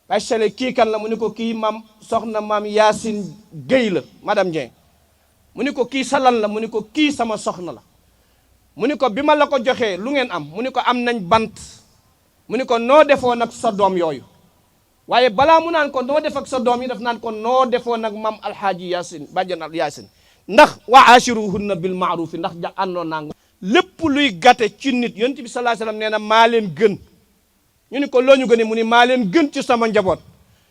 Baye Sele kii kan la mu ni ko kii maam soxna maam Yacine Guèye la madame Dieng mu ni ko kii salan la mu ni ko kii sama soxna la mu ni ko bi ma la ko joxee lu ngeen am mu ni ko am nañ bant mu ni ko noo defoon ak sa doom yooyu waaye balaa mu naan ko noo def ak sa doom yi daf naan ko noo defoon ak maam alxaaji Yacine bàjjan Yacine ndax wa ashiruhunna bil maarufi ndax ja àndoon naa lépp luy gàtte ci nit yonent bi sallallahu alayhi wasallam nee na maa leen gën ñu ni ko loo ñu gënee mu ni maa leen gën ci sama njaboot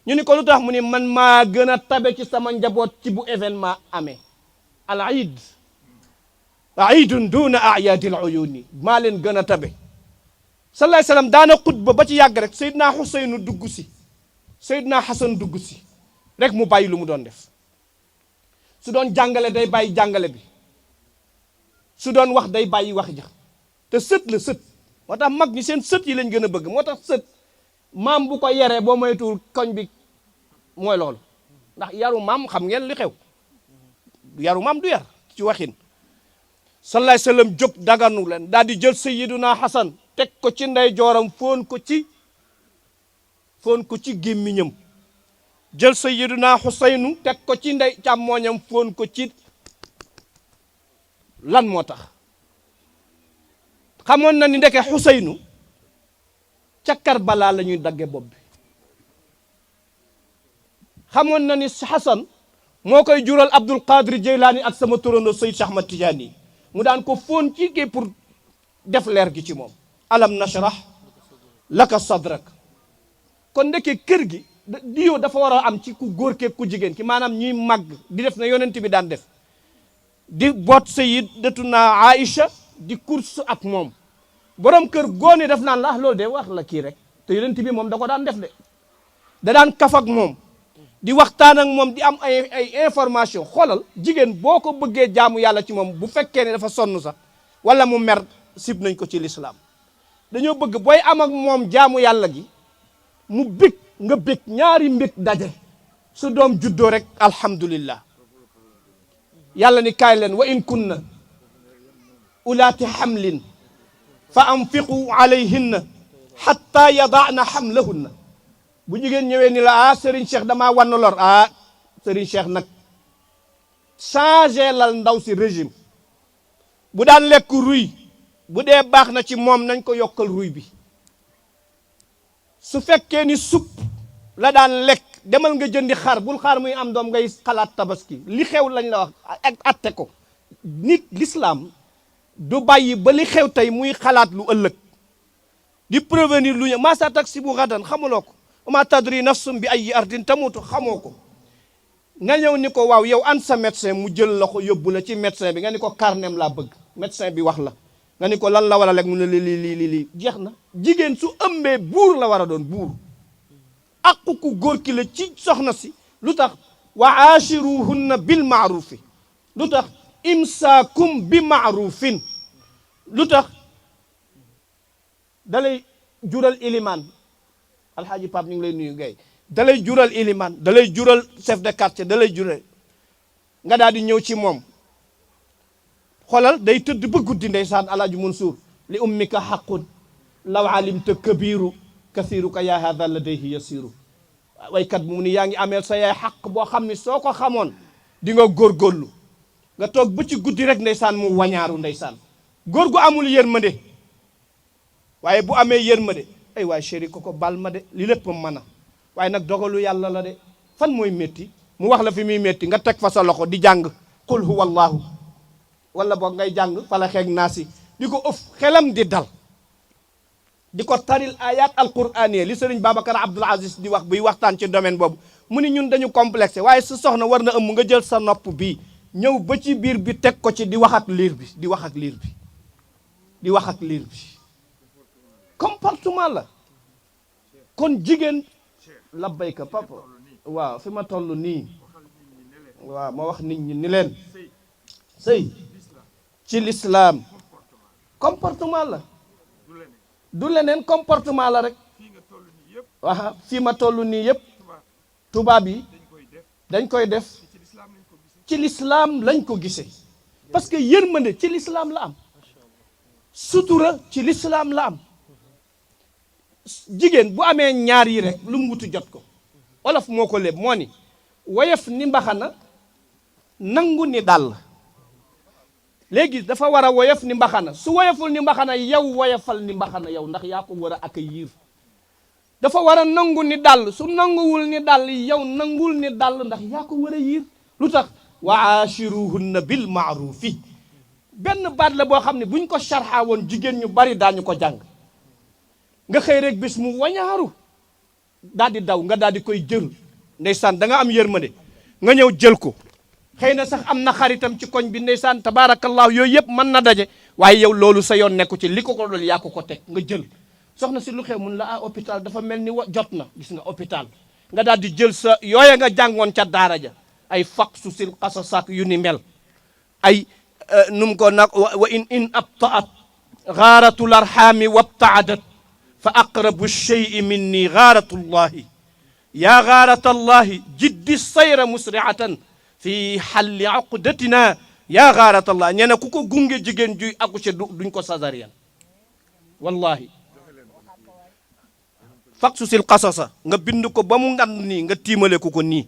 ñu ni ko lu tax mu ni man maa gën a tabe ci sama njaboot ci bu événement amee al iid iidun duna ayaadil uyuni maa leen gën a tabe sallallahu alayhi wasallam daana xutba ba ci yàgg rek Seydina Xuseynu dugg si Seydina Xasan dugg si rek mu bàyyi lu mu doon def su doon jàngale day bàyyi jàngale bi su doon wax day bàyyi wax ja te sët la sët moo tax mag ñi seen sët yi lañ gën a bëgg moo tax sët maam bu ko yeree boo moytuwul koñ bi mooy loolu ndax yaru maam xam ngeen li xew yaru maam du yar ci waxin sallallahu alayhi wasallam jóg daganu leen daal di jël sayyiduna Hasan teg ko ci ndey jooram foon ko ci gémmiñam jël sayyiduna Husaynu teg ko ci ndey càmmooñam foon ko ci lan moo tax xamoon na ni ndeke Husaynu ca Karbala la ñuy dagge bopp bi xamoon na ni Hasan moo koy jural Abdul Qadir Jeylaani ak sama turando Seyd Cheikh Ahmad Tidiane mu daan ko foon ci kii pour def leer gi ci moom alam nashrah laka sadrak kon ndeke kër gi diyo dafa war a am ci ku góor keeg ku jigéen ki maanaam ñuy màgg di def na yonent bi daan def di boot sayyidatuna Aïcha di course ak moom borom kër góone def naan la loolu de wax la kii rek te yonent bi moom da ko daan def de da daan kaf ak moom di waxtaan ak moom di am ay information xoolal jigéen boo ko bëggee jaamu yàlla ci moom bu fekkee ne dafa sonn sax wala mu mer sib nañ ko ci lislaam dañoo bëgg booy am ak moom jaamu yàlla gi mu bég nga bég ñaari mbég daje su doom juddoo rek alhamdulillah yàlla ni kaay leen wa in kunna ulaati hamlin fa anfiqu alayhinna hatta yadaana hamlahunna bu jigéen ñëwee ni la Serigne Cheikh damaa wann lor Serigne Cheikh nag changé lal ndaw si régime bu daan lekk ruy bu dee baax na ci moom nañ ko yokkal ruy bi su fekkee ni supp la daan lekk demal nga jëndi xar bul xaar muy am doom ngay xalaat tabaski li xew lañ la wax ak atte ko nit l'islam du bàyyi ba li xew tey muy xalaat lu ëllëg di prévenir lu ñu maa sa taksibu gadan xamuloo ko ma tadri nafsum bi ay ardin tamutu xamoo ko nga ñëw ni ko waaw yow an sa médecin mu jël la ko yóbbu la ci médecin bi nga ni ko carnem laa bëgg médecin bi wax la nga ni ko lan la war a lekk mu ne lii jeex na jigéen su ëmbee buur la war a doon buur aqu ku góor ki la ci soxna si lu tax wa ashiruhunna bil maarufi lu tax imsaakum bi maarufin lu tax dalay jural ilimaan alxaaji Pape ñu ngi lay nuyu gay dalay jural ilimaan dalay jural chef de quartier dalay jural nga daal di ñëw ci moom xoolal day tëdd ba guddi ndeysaan alaaji Mansour li ummika xaqun law alimta kabiru kathiruka ya hadha ladayhi yasiru waykat bu mu ni yaa ngi ameel sa yaay xaq boo xam ni soo ko xamoon di nga góorgóorlu nga toog ba ci guddi rek ndeysaan mu wañaaru ndeysaan góor gu amul yërmande waaye bu amee yërmande ay waay chéri ko bal ma de li lépp mën a waaye nag dogalu yàlla la de fan mooy métti mu wax la fi muy métti nga teg fa sa loxo di jàng qul huwa allahu wala boog ngay jàng fala xeeg naasi di ko ëf xelam di dal di ko taril ayat alqur'aniya li sëriñ Babacar Abdoul Aziz di wax buy waxtaan ci domaine boobu mu ni ñun dañu complexé waaye su soxna war na ëmb nga jël sa nopp bii ñëw ba ci biir bi teg ko ci di wax ak liir bi di wax ak liir bi di wax ak liir bi comportement la kon jigéen labbayka papa waaw fi ma toll nii waaw ma wax nit ñi ni leen sëy ci l'islam comportement la du leneen comportement la rek waaw fii ma toll nii yëpp tubaab yi dañ koy def ci l'islam lañ ko gisee parce que yërmande ci l'islam la am sutura ci l'islam la am jigéen bu amee ñaar yi rek lu mu wutu jot ko olof moo ko léeb moo ni woyof ni mbaxana nangu ni dàll léegi dafa war a woyof ni mbaxana su woyoful ni mbaxana yow woyofal ni mbaxana yow ndax yaa ko war a accueillir dafa war a nangu ni dàll su nanguwul ni dàll yow nangul ni dàll ndax yaa ko war a yiir lu tax wa aashiruhunna bil maarufi benn baat la boo xam ne buñ ko sharxa woon jigéen ñu bari daañu ko jàng nga xëy rek bis mu wañaaru daal di daw nga daal di koy jël ndeysaan da nga am yërmande nga ñëw jël ko xëy na sax am na xaritam ci koñ bi ndeysaan tabaarakallahu yooyu yëpp mën na daje waaye yow loolu sa yoon nekku ci li ko ko dool yaa ko teg nga jël soxna si lu xew mun la hôpital dafa mel ni jot na gis nga hôpital nga daal di jël sa yooya nga jàngoon ca daara ja ay faqsu sil qasasak yu ni mel ay num ko nag wa in abtaat gaaratul arxaami wabtaadat fa aqrabu shay'i minni gaaratullahi yaa gaaratallahi jiddi sayra musriatan fi xalli uqdatina yaa gaaratallah ñee na ku ko gunge jigéen juy accouché duñ ko césarienne wallahi faqsu sil qasasa nga bind ko ba mu ngand nii nga tiimale ko nii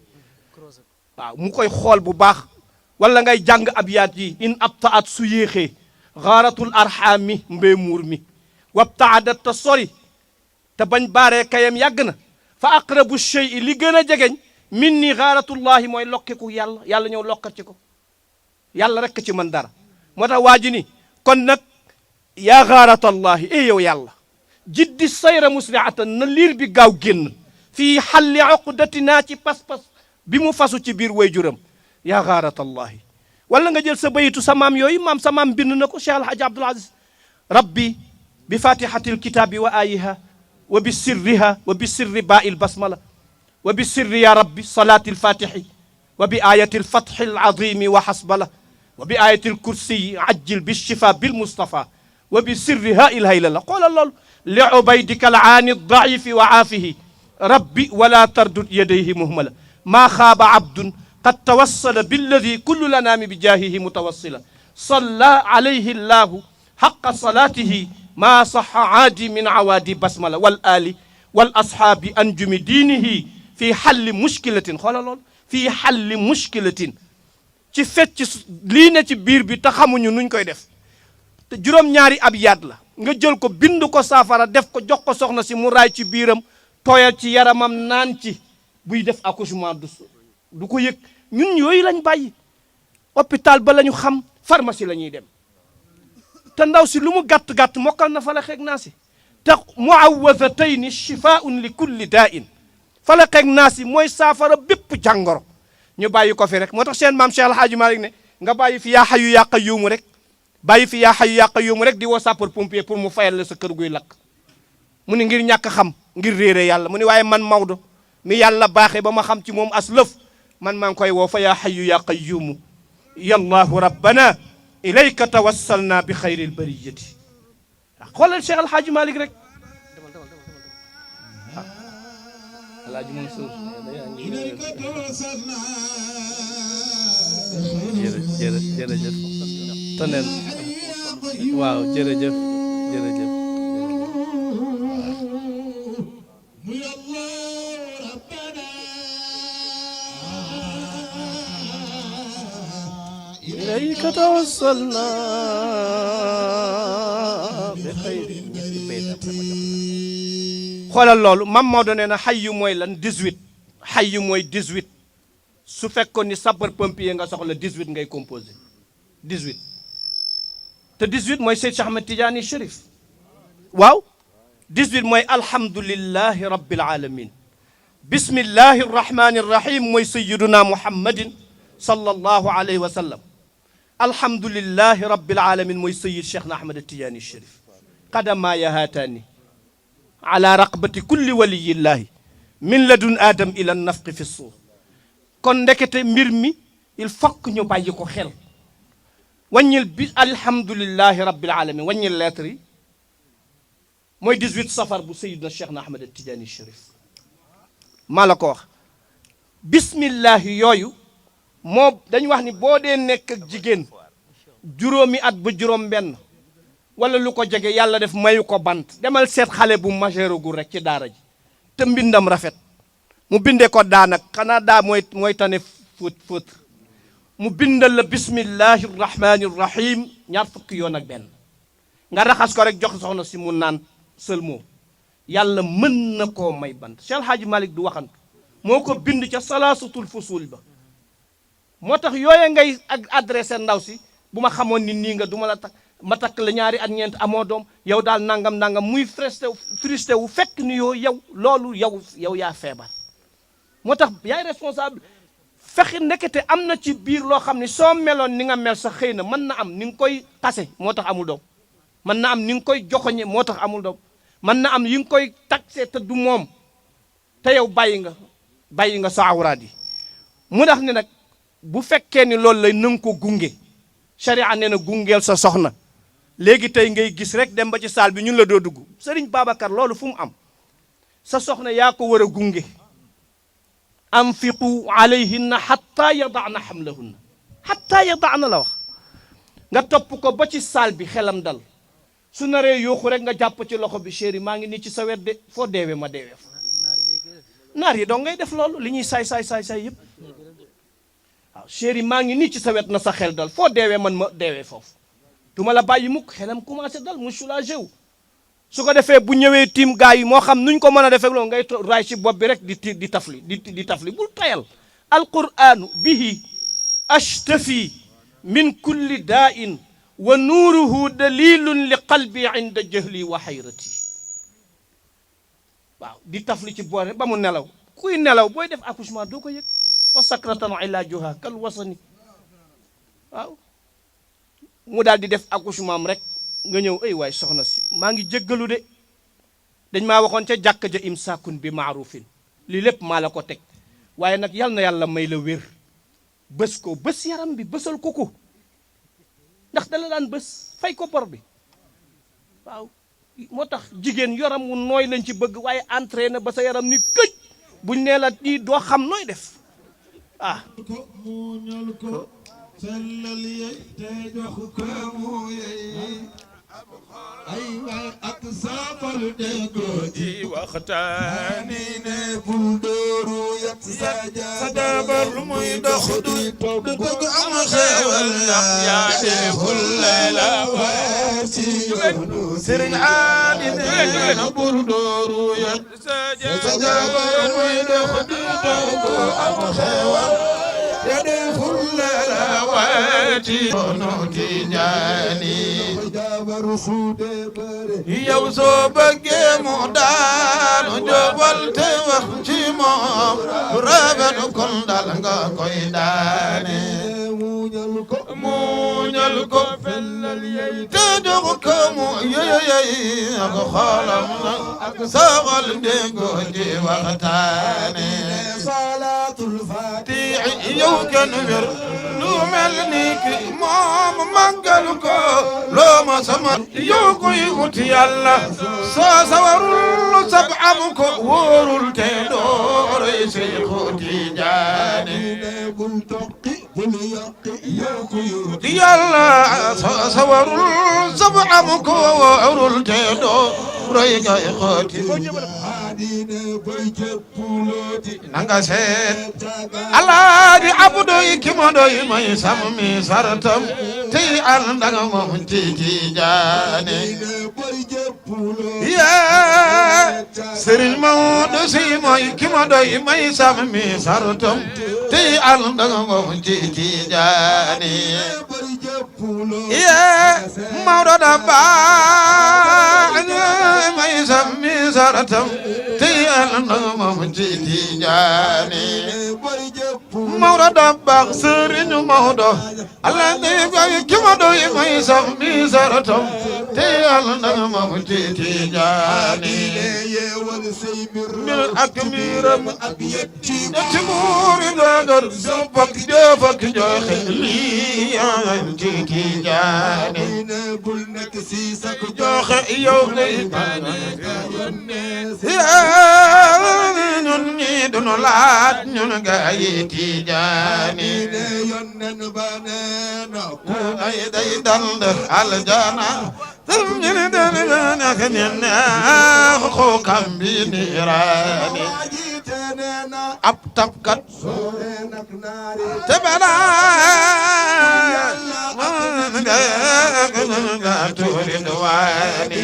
waaw mu koy xool bu baax wala ngay jàng abyaat yi in abtaat su yéexee gaaratul arxaami mbee muur mi wabtaadat ta sori te bañ baaree kayam yàgg na fa aqrabu shay'i li gën a jegeñ min ni gaaratullahi mooy lokkiku yàlla ñëw lokkat ci ko yàlla rekk ci man dara moo tax waa ji ni kon nag yaa gaaratallahi yow yàlla jiddi sayra musriatan na liir bi gaaw génn fii xalli uqdatinaa ci pas-pas bi mu fasu ci biir way juram yaa gaaratallahi wala nga jël sa bayitu sa maam yooyu sa maam bind na ko Cheikh Alhaji Abdoul Aziz rabbi bi fatihatil kitaabi wa ayiha wa bi sirriha wa bi sirri baa'il basmala wa bi sirri ya rabbi salaatil fatihi wa bi ayatil fathil azimi wa hasbala wa bi ayatil kursiyi ajjil bi shifa bil mustafa wa bi sirri haa'il haylala xoolal loolu li ubaydika al aani daifi wa aafihi rabbi wala tardud yadayhi muhmala maa xaaba abdun qad tawassala billadi kullu lanaami bi jaahihi mutawassila salla alayhi llahu xaqa salaatihi maa saxa aadi min awaadi basmala wal aali wal ashaabi anjumi diinihi fii xalli mushkilatin xoola lool fii xalli mushkilatin ci fecc lii ne ci biir bi te xamuñu nuñ koy def te juróom-ñaari abyaat la nga jël ko bind ko saafara def ko jox ko soxna si mu raay ci biiram tooyal ci yaramam naan ci buy def accouchement du ko yëg ñun yooyu lañ bàyyi hôpital ba la ñu xam pharmacie la ñuy dem te ndaw si lu mu gàtt-gàtt mokkal na falaxeeg naa si te muawwazatayni shifaun li kulli daa'in falaxeeg naa si mooy saafara bépp jàngoro ñu bàyyi ko fi rek moo tax seen maam Cheikh Alhaaji Malick ne nga bàyyi fi yaa hayyu yaa qayyuum rek bàyyi fi yaa hayyu yaa qayyuum rek di woo sapeur pompier pour mu fayal la sa kër guy lakk mu ni ngir ñàkk xam ngir réere yàlla mu ni waaye man Maodo mi yàlla baaxee ba ma xam ci moom as lëf man maa ngi koy woo fa yaa hayyu yaa qayyuumu yallahu rabbana ilayka tawassalna bi xayril bariyati xoolal Cheikh Alhaaji Malick rek Alaaji Mansour jërëjëf toneen waaw jërëjëf ilayka tawassalna bi xayri xoolal loolu mam Maodo nee na xayyu mooy lan 18 xayyu mooy 18 su fekkoon ni sapeur pompier nga soxla 18 ngay composé 18 te 18 mooy Seyd Cheikh Ahmed Tidiane Chérif waaw 18 mooy alhamdulillahi rabbil alamin bismillahi arrahmani arrahim mooy sayyiduna muhammadin sallallahu alayhi wa sallam alhamdulillahi rabbil alamin mooy sayyid Cheikh na Ahmed Tidiane Chérif qadama yahaataani ala raqbati kulli waliyillahi min ladun adam ila nafqi fi suur kon ndekete mbir mi il faut que ñu bàyyi ko xel wàññil bi alhamdulillahi rabbil alamin wàññil lettre yi mooy 18 safar bu sayidna Cheikh na Ahmed Tidiane Chérif maa la ko wax bismillahi yooyu moo dañu wax ni boo dee nekk ak jigéen juróomi at ba juróom benn wala lu ko jege yàlla def mayu ko bant demal seet xale bu majeuragul rek ci daara ji te mbindam rafet mu bindee ko daanak xanaa daa mooy tane fóot mu bindal la bismillahi rahmani rahim ñaar fukki yoon ak benn nga raxas ko rek jox soxna si mu naan sëlmoo yàlla mën na koo may bant Cheikh El Hadji Malick du waxantu moo ko bind ca salaasatul fusul ba moo tax yooye ngay ak adressé ndaw si bu ma xamoon ni nii nga du ma la takk ma takk la ñaari at ñeent amoo doom yow daal nangam muy frustré wu fekk ni yow loolu yow yaa feebar moo tax yaay responsable fexe ndekete am na ci biir loo xam ne soo meloon ni nga mel sax xëy na mën na am ni nga koy tase moo tax amul doom mën na am ni nga koy joxoñe moo tax amul doom mën na am yi nga koy taxe te du moom te yow bàyyi nga sa awraat yi mu tax ne nag bu fekkee ni loolu lay nanga ko gunge sharia nee na gungeel sa soxna léegi tey ngay gis rek dem ba ci saal bi ñun la doo dugg Serigne Babacar loolu fu mu am sa soxna yaa ko war a gunge anfiqu alayhinna hatta yada'na hamlahunna hatta yada'na la wax nga topp ko ba ci saal bi xelam dal su naree yooxu rek nga jàpp ci loxo bi chéri maa ngi nii ci sa wet de foo deewee ma deewee fa naar yi doo ngay def loolu li ñuy saay yëpp waaw chéri maa ngi nii ci sa wet na sa xel dal foo deewee man ma deewee foofu du ma la bàyyi mukk xelam commencé dal mu soulagé wu su ko defee bu ñëwee tiim gaa yi moo xam nuñ ko mën a defee loolu ngay raay ci bopp bi rek di tafli bul tayal alquranu bihi ashtafi min kulli daa'in wa nuuruhu dalilun li qalbi inda jahli wa hayrati waaw di tafli ci boore ba mu nelaw kuy nelaw booy def accouchement doo ko yëg wa sakratan ilaajuha kal wasani waaw mu daal di def accouchement am rek nga ñëw ay waay soxna si maa ngi jéggalu de dañ maa waxoon ca jàkk ja imsaakun bi maarufin lii lépp maa la ko teg waaye nag yal na yàlla may la wér bës ko bës yaram bi bësal ko ndax dala daan bës fay ko bor bi waaw moo tax jigéen yaram wu nooy lañ ci bëgg waaye entraîné ba sa yaram ni këj buñ nee la nii doo xam nooy def sellal yey te jox ko mu yey ay waay ak saafal déggoo ci waxtaani ne bul dóoru yat sa jabar lu muy dox du dëgg am xewal yaa deful la waar ci yoonu sëriñ aadi ne bul dóoru yat sa jabar lu muy dox du dëgg am xewal yaa deful la waati ono Tijaani yow soo bëggee mu daanu jóbal te wax ci moom rafet kon dal nga koy daane muñal ko fellal yey te jox ko mu yey ak xolam ak saxal déggoo di waxtaane salaatul faatihi yow kenn wér lu mel ni ki moom màggal ko loo ma sama yow koy wut yàlla soo sawarul sab am ko wóorul te dooroy Seexu Tijaani bul toqi bul yàqi yow koy wut yàlla soo sawarul sab am ko wóorul te dooroy Seexu Tijaani nanga seet Alaaji Abdoy ki ma doy may sam mi sartam tey ànd ak moom ci Tijaani yaa Sëriñ Maodo Si mooy ki ma doy may sam mi sartam tey ànd ak moom ci Tijaani yaa Maodo da baax may sam mi sartam tey ànd ak moom ci Tijaani Maodo da baax Sëriñ Maodo Allah ne bay ki ma doy may sam mi sartam tey ànd ak moom ci Tijaani mir ak miram ak yetti ci muuri dagar fak joxe lii ci Tijaani bul nekk joxe yow ngay ñun ñi dunu laaj ñun gaay Tijaani ku ay day dand aljana tum ñene dana nak ñene ko kambi niiraani ab tabkat te bala turidwaani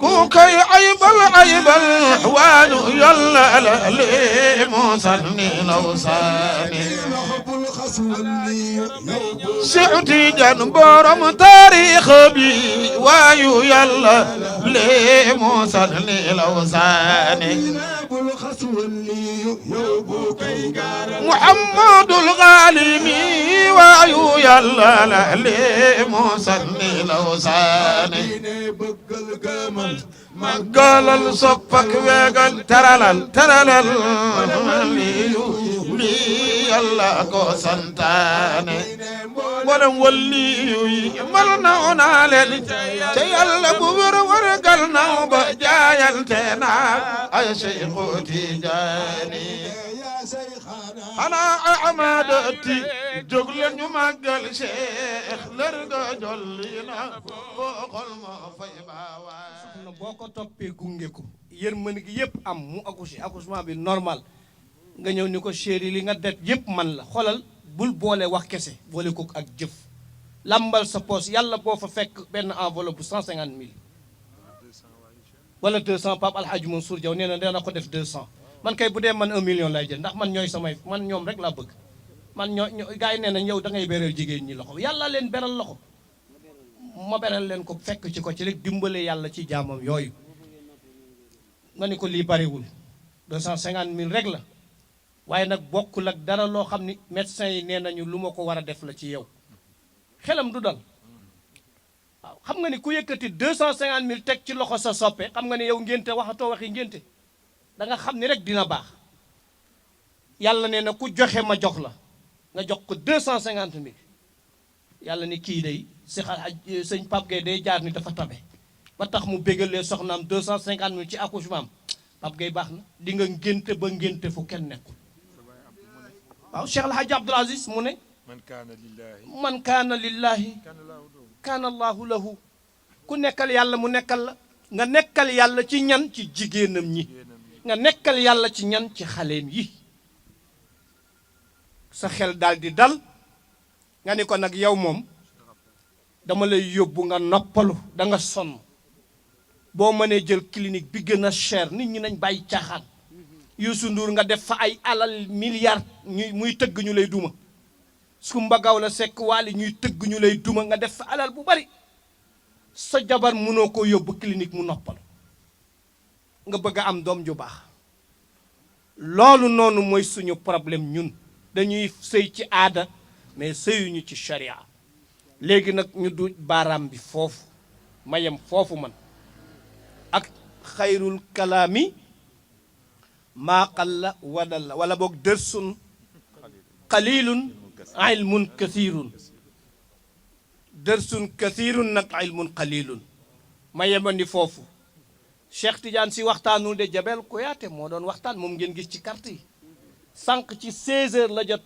ku kay aybal waalu yàlla la li musanni lawsaani Seex Tijaan borom taarix bi waayu yàlla li musanni lawsaani Muhammadul Gaalimi waayu yàlla la li musanni lawsaani màggalal soppak weegal teralal lii yàlla ko santaane mboolem waliyu yi mal naw naa leen te yàlla bu wër gal naw ba jaayante naa ay Seexu Tijaani xanaa Ahmadati jóg leen ñu màggal Seex lër ga jolli na ko xol ma fay baawaa boo ko toppee gunge ko yërmande gi yëpp am mu accouchement bi normal nga ñëw ni ko chéri li nga def yëpp man la xoolal bul boole wax kese boole ko ak jëf lambal sa poos yàlla boo fa fekk benn enveloppe bu 150 000 wala 200 Pape Alhaji Mansour Diaw nee na dana ko def 200 man kay bu dee man 1 million lay jël ndax man ñooy samay man ñoom rek laa bëgg man ñoo gars yi nee nañ yow da ngay beral jigéen ñi loxo yàlla leen beral loxo ma beral leen ko fekk ci ko ci rek dimbale yàlla ci jaamam yooyu nga ni ko lii bariwul 250 000 rek la waaye nag bokkul ak dara loo xam ni médecin yi nee nañu lu ma ko war a def la ci yow xelam du dal waaw xam nga ni ku yëkkati 250 000 teg ci loxo sa soppe xam nga ni yow ngénte waxatoo waxi ngénte da nga xam ni rek dina baax yàlla nee na ku joxe ma jox la nga jox ko 250 000 yàlla ni kii day sëñ Pape Gueye day jaar ni dafa tabe ba tax mu bégalee soxnaam 250 000 ci accouchement am Pape Gueye baax na di nga ngénte ba ngénte fu kenn nekkul waaw Cheikh El Hadj Abdoul Aziz mu ne man kaana lillahi kaana allahu lahu ku nekkal yàlla mu nekkal la nga nekkal yàlla ci ñan ci jigéenam ñi nga nekkal yàlla ci ñan ci xaleem yi sa xel daal di dal nga ni ko nag yow moom dama lay yóbbu nga noppalu da nga sonn boo mënee jël clinique bi gën a cher nit ñi nañ bàyyi caaxaan Youssou Ndour nga def fa ay alal milliards muy tëgg ñu lay duma Kumba Gawlo Seck Wally ñuy tëgg ñu lay duma nga def fa alal bu bari sa jabar mënoo ko yóbbu clinique mu noppalu nga bëgg a am doom ju baax loolu noonu mooy suñu problème ñun dañuy sëy ci aada mais sëyuñu ci sharia léegi nag ñu du baaraam bi foofu mayem foofu man ak xayrul kalaami maa qalla wadalla wala boog dërsun qalilun ilmun kathirun dërsun kathirun nag ilmun qalilun ma yemandi foofu Cheikh Tidiane si waxtaanul de Jabel Kouyaté moo doon waxtaan moom ngeen gis ci carte yi sànq ci 16h la jot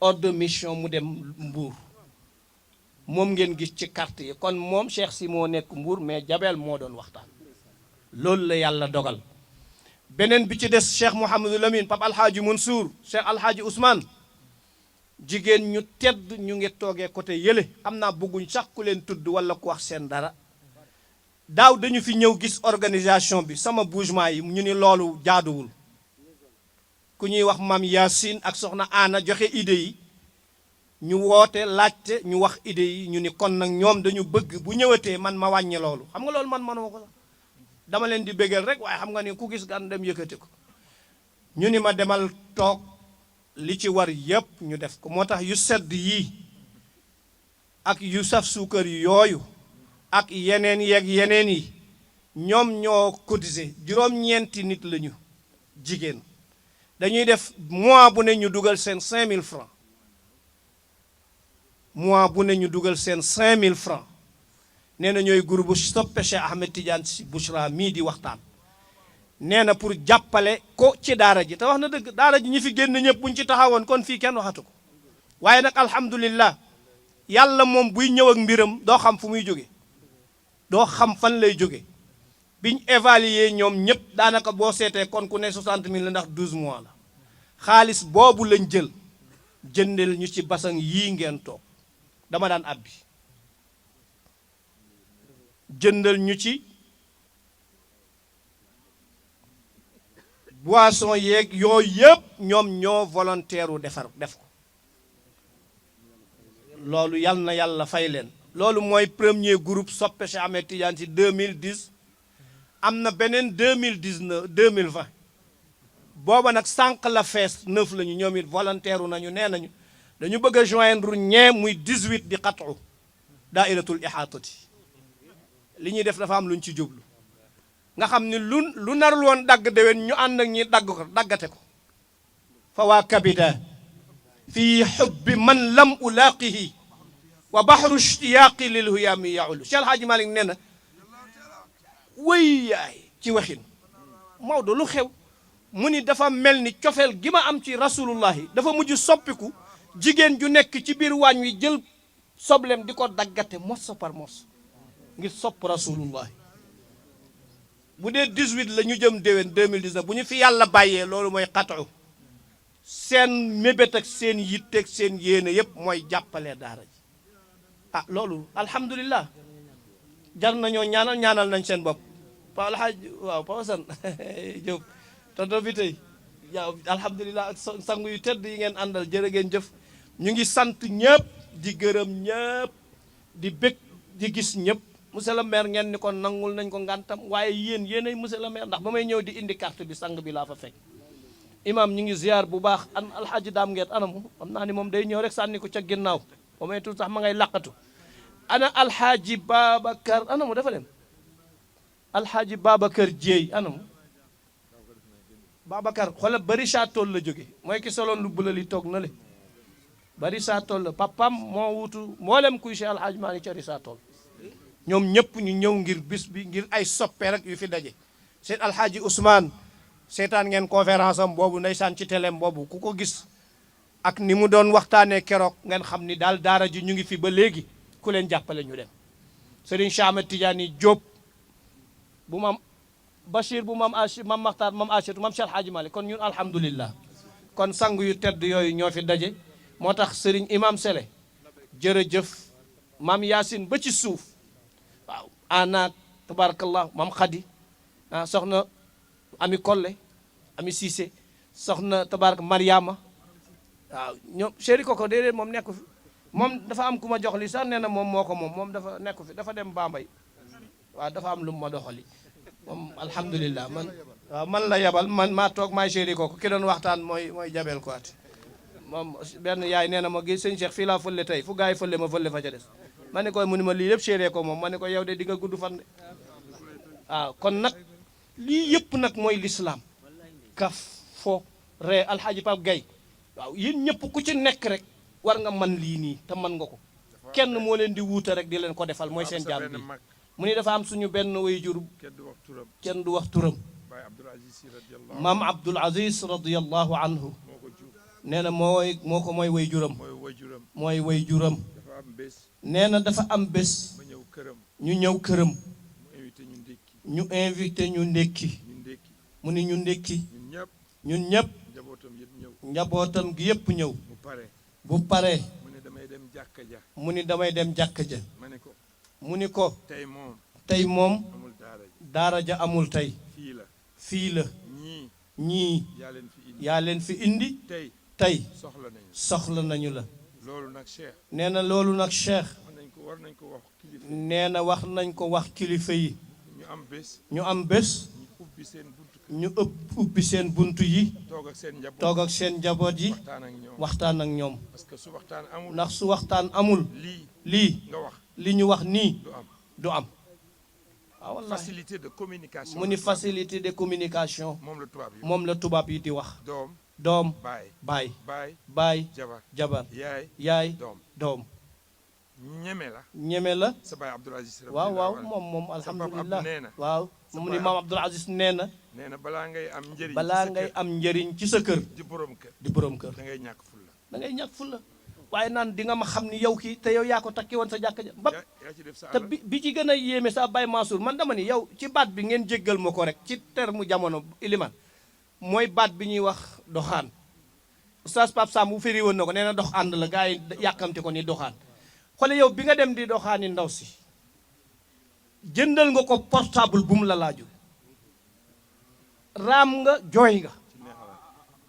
ordre de mission mu dem Mbour moom ngeen gis ci carte yi kon moom Cheikh si moo nekk Mbour mais Jabel moo doon waxtaan loolu la yàlla dogal beneen bi ci des Cheikh Mouhamadou Lamine Pape Alhaji Mansour Cheikh Alhaji Ousmane jigéen ñu tedd ñu ngi toogee côté yële am naa bëgguñ sax ku leen tudd wala ku wax seen dara daaw dañu fi ñëw gis organisation bi sama bougement yi ñu ni loolu jaaduwul ku ñuy wax Mam Yacine ak soxna Anna joxe idée yi ñu woote laajte ñu wax idée yi ñu ni kon nag ñoom dañu bëgg bu ñëwatee man ma wàññi loolu xam nga loolu man manuma ko sax dama leen di bégal rek waaye xam nga ni ku gis gan dem yëkkati ko ñu ni ma demal toog li ci war yépp ñu def ko moo tax yu sedd yii ak yu saf suukar yooyu ak yeneen yeneen yi ñoom ñoo cotiser juróom-ñeenti nit lañu jigéen dañuy def mois bu ne ñu dugal seen 5000 francs mois bu ne ñu dugal seen 5000 francs nee na ñooy groupe soppe Cheikh Ahmed Tidiane Sy Bouchra mii di waxtaan nee na pour jàppale ko ci daara ji te wax na dëgg daara ji ñi fi génn ñëpp buñ ci taxawoon kon fii kenn waxatu ko waaye nag alhamdulillah yàlla moom buy ñëw ak mbiram doo xam fu muy jóge doo xam fan lay jóge biñ évaluer ñoom ñëpp daanaka boo seetee kon ku ne 60 000 la ndax 12 mois la xaalis boobu lañ jël jëndel ñu ci basang yii ngeen toog dama daan abbi jëndal ñu ci boisson yeeg yooyu yëpp ñoom ñoo volontaire u def ko loolu yal na yàlla fay leen loolu mooy premier groupe soppe Cheikh Ahmed Tidiane Sy 2010 am na beneen 2020 booba nag sànq la fees 9 la ñu ñoom it volontaire u nañu nee nañu dañu bëgg a joindre ñee muy 18 di xatu daairatul ihaatati li ñuy def dafa am lu ñu ci jublu nga xam ni lu narul woon dagg déwén ñu ànd ak ñi dagg ko daggate ko fa waa kabida fii xubbi man lam ulaaqihi wa baxru ishtiyaaqi lil huyaami yaulu Cheikh Alhaaji Malick nee na wëy yaay ci waxin Maodo lu xew mu ni dafa mel ni cofeel gi ma am ci rasulullahi dafa mujj soppiku jigéen ju nekk ci biir waañ wi jël soblem di ko daggate morceau par morceau ngir sopp rasulullahi bu dee 18 la ñu jëm déwén 2019 bu ñu fi yàlla bàyyee loolu mooy xatu seen mébét ak seen yitteeg seen yéene yépp mooy jàppale daara ji ah loolu alhamdulillah jar nañoo ñaanal nañ seen bopp pa alhaaj waaw pa wasan jëf tonton bi tey waaw alhamdulillah ak sangu yu tedd yi ngeen àndal jërë ngeen jëf ñu ngi sant ñëpp di gërëm ñëpp di bég di gis ñëpp monsieur le maire ngeen ni ko nangul nañ ko ngantam waaye yéenay monsieur le maire ndax ba may ñëw di indi carte bi sang bi laa fa fekk imam ñu ngi ziar bu baax an alxaaji daam ngeet anamu xam naa ni moom day ñëw rek sànni ko ca ginnaaw ba may tuut sax ma ngay laqatu ana alxaaji Babacar anamu dafa dem alxaaji Babacar Dieye anamu Babacar xoolal bari saa tool la jóge mooy ki soloon lu bula li toog na le bari saa tool la papam moo wutu mboolem kuy Cheikh Alhaaji Malick cari saa tool ñoom ñëpp ñu ñëw ngir bis bi ngir ay soppe rek yu fi daje Cheikh Alhaaji Ousmane seetaan ngeen conférence am boobu ndeysaan ci téléem boobu ku ko gis ak ni mu doon waxtaanee keroog ngeen xam ni daal daara ji ñu ngi fi ba léegi ku leen jàppale ñu dem Serigne Cheikh Ahmed Tidiane Diop bu mam Bachir bu mam Makhtar mam Achetou mam Cheikh Alhaaji Malick kon ñun alhamdulillah kon sang yu tedd yooyu ñoo fi daje moo tax Serigne Imam Sele jërëjëf mam Yacine ba ci suuf waaw ana tabarakallah mam Khady ah soxna ami Kolle ami Cissé soxna tabarak Mariama waaw ñoom chéri koko déedéet moom nekku fi moom dafa am ku ma jox li sax nee na moom moo ko moom dafa nekku fi dafa dem Bambey waaw dafa am lu mu ma doxali moom alhamdulillah man la yabal man maa toog maay chéri koko ki doon waxtaan mooy jabel ko at moom benn yaay nee na ma gis sëñ Cheikh fii laa fële tey fu gars yi fële ma fële fa ca des ma ne ko mu ni ma lii lépp chéri ko moom ma ne ko yow de di nga gudd fan de waaw kon nag lii yëpp nag mooy l'islam kaf fo ree alxaaji Pape Gaye waaw yéen ñëpp ku ci nekk rek war nga man lii nii te man nga ko kenn moo leen di wuute rek di leen ko defal mooy seen jaam bi mu ni dafa am suñu benn way jur kenn du wax turam maam Abdoul Aziz radiyallahu anhu nee na mooy way juram mooy way juram nee na dafa am bés ñu ñëw këram ñu invité ñu ndékki mu ni ñu ndékki ñun ñëpp njabootam gi yëpp ñëw bu pare mu ni damay dem jàkka ja mu ni ko tey moom daara ja amul tey fii la ñii yaa leen fi indi tey soxla nañu la nee na loolu nag Cheikh nee na wax nañ ko wax kilifa yi ñu am bés ñu ubbi seen buntu yi toog ak seen njaboot yi waxtaan ak ñoom ndax su waxtaan amul lii li ñu wax nii du am waaw wallahi facilité de communication mu ni facilité de communication moom la tubaab yi di wax doom baay jabar yaay doom ñeme la sa baay Abdoul Aziz waaw waaw moom alhamdulilah waaw mu ni maam Abdoul Aziz nee na balaa ngay am njëriñ ci sa kër di borom kër da ngay ñàkk fulla waaye naan di nga ma xam ni yow kii te yow yaa ko takki woon sa jàkka ja ba te bi ci gën a yéeme sa Baye Mansour man dama ni yow ci baat bi ngeen jéggal ma ko rek ci terme jamono iliman mooy baat bi ñuy wax doxaan oustaz Pape Samb bu firi woon na ko nee na dox ànd la gars yi yàkkamte ko ni doxaan xoole yow bi nga dem di doxaani ndaw si jëndal nga ko portable bu mu la laaju raam nga jooy nga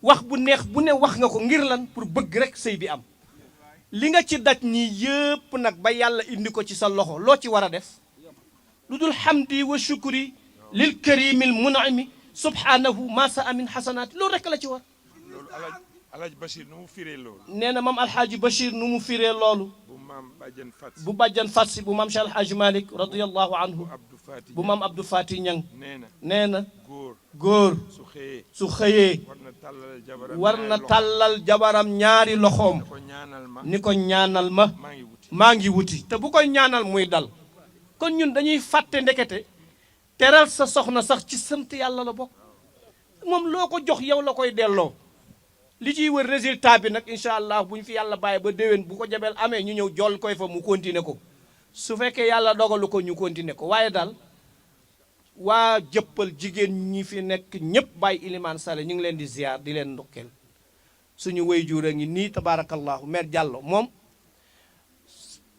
wax bu neex bu ne wax nga ko ngir lan pour bëgg rek sëy bi am li nga ci daj nii yëpp nag ba yàlla indi ko ci sa loxo loo ci war a def lu dul hamdi wa shukri lil karimil mun'imi subhanahu ma sa amin xasanaati loolu rek la ci war loolu alaaji Bachir nu mu firee loolu nee na maam alhaaji Bachir nu mu firee loolu bu bàjjan fatsi bu maam Cheikh alhaaji Malick radiyallahu anhu bu maam Abdou Fati Ñang nee na góor su xëyee war na tàllal jabaram ñaari loxoom ni ko ñaanal ma maa ngi wuti te bu koy ñaanal muy dal kon ñun dañuy fàtte ndekete teral sa soxna sax ci sant yàlla la bokk moom loo ko jox yow la koy delloo li ciy wër résultat bi nag incha allah bu ñu fi yàlla bàyyi ba déwén bu ko jabel amee ñu ñëw jool koy fa mu continuer ko su fekkee yàlla dogalu ko ñu continuer ko waaye daal waa jëppal jigéen ñi fi nekk ñëpp bàyyi ilimaan sale ñu ngi leen di ziar di leen ndokkeel suñu waajur a ngi nii tabaarakallahu mère Diallo moom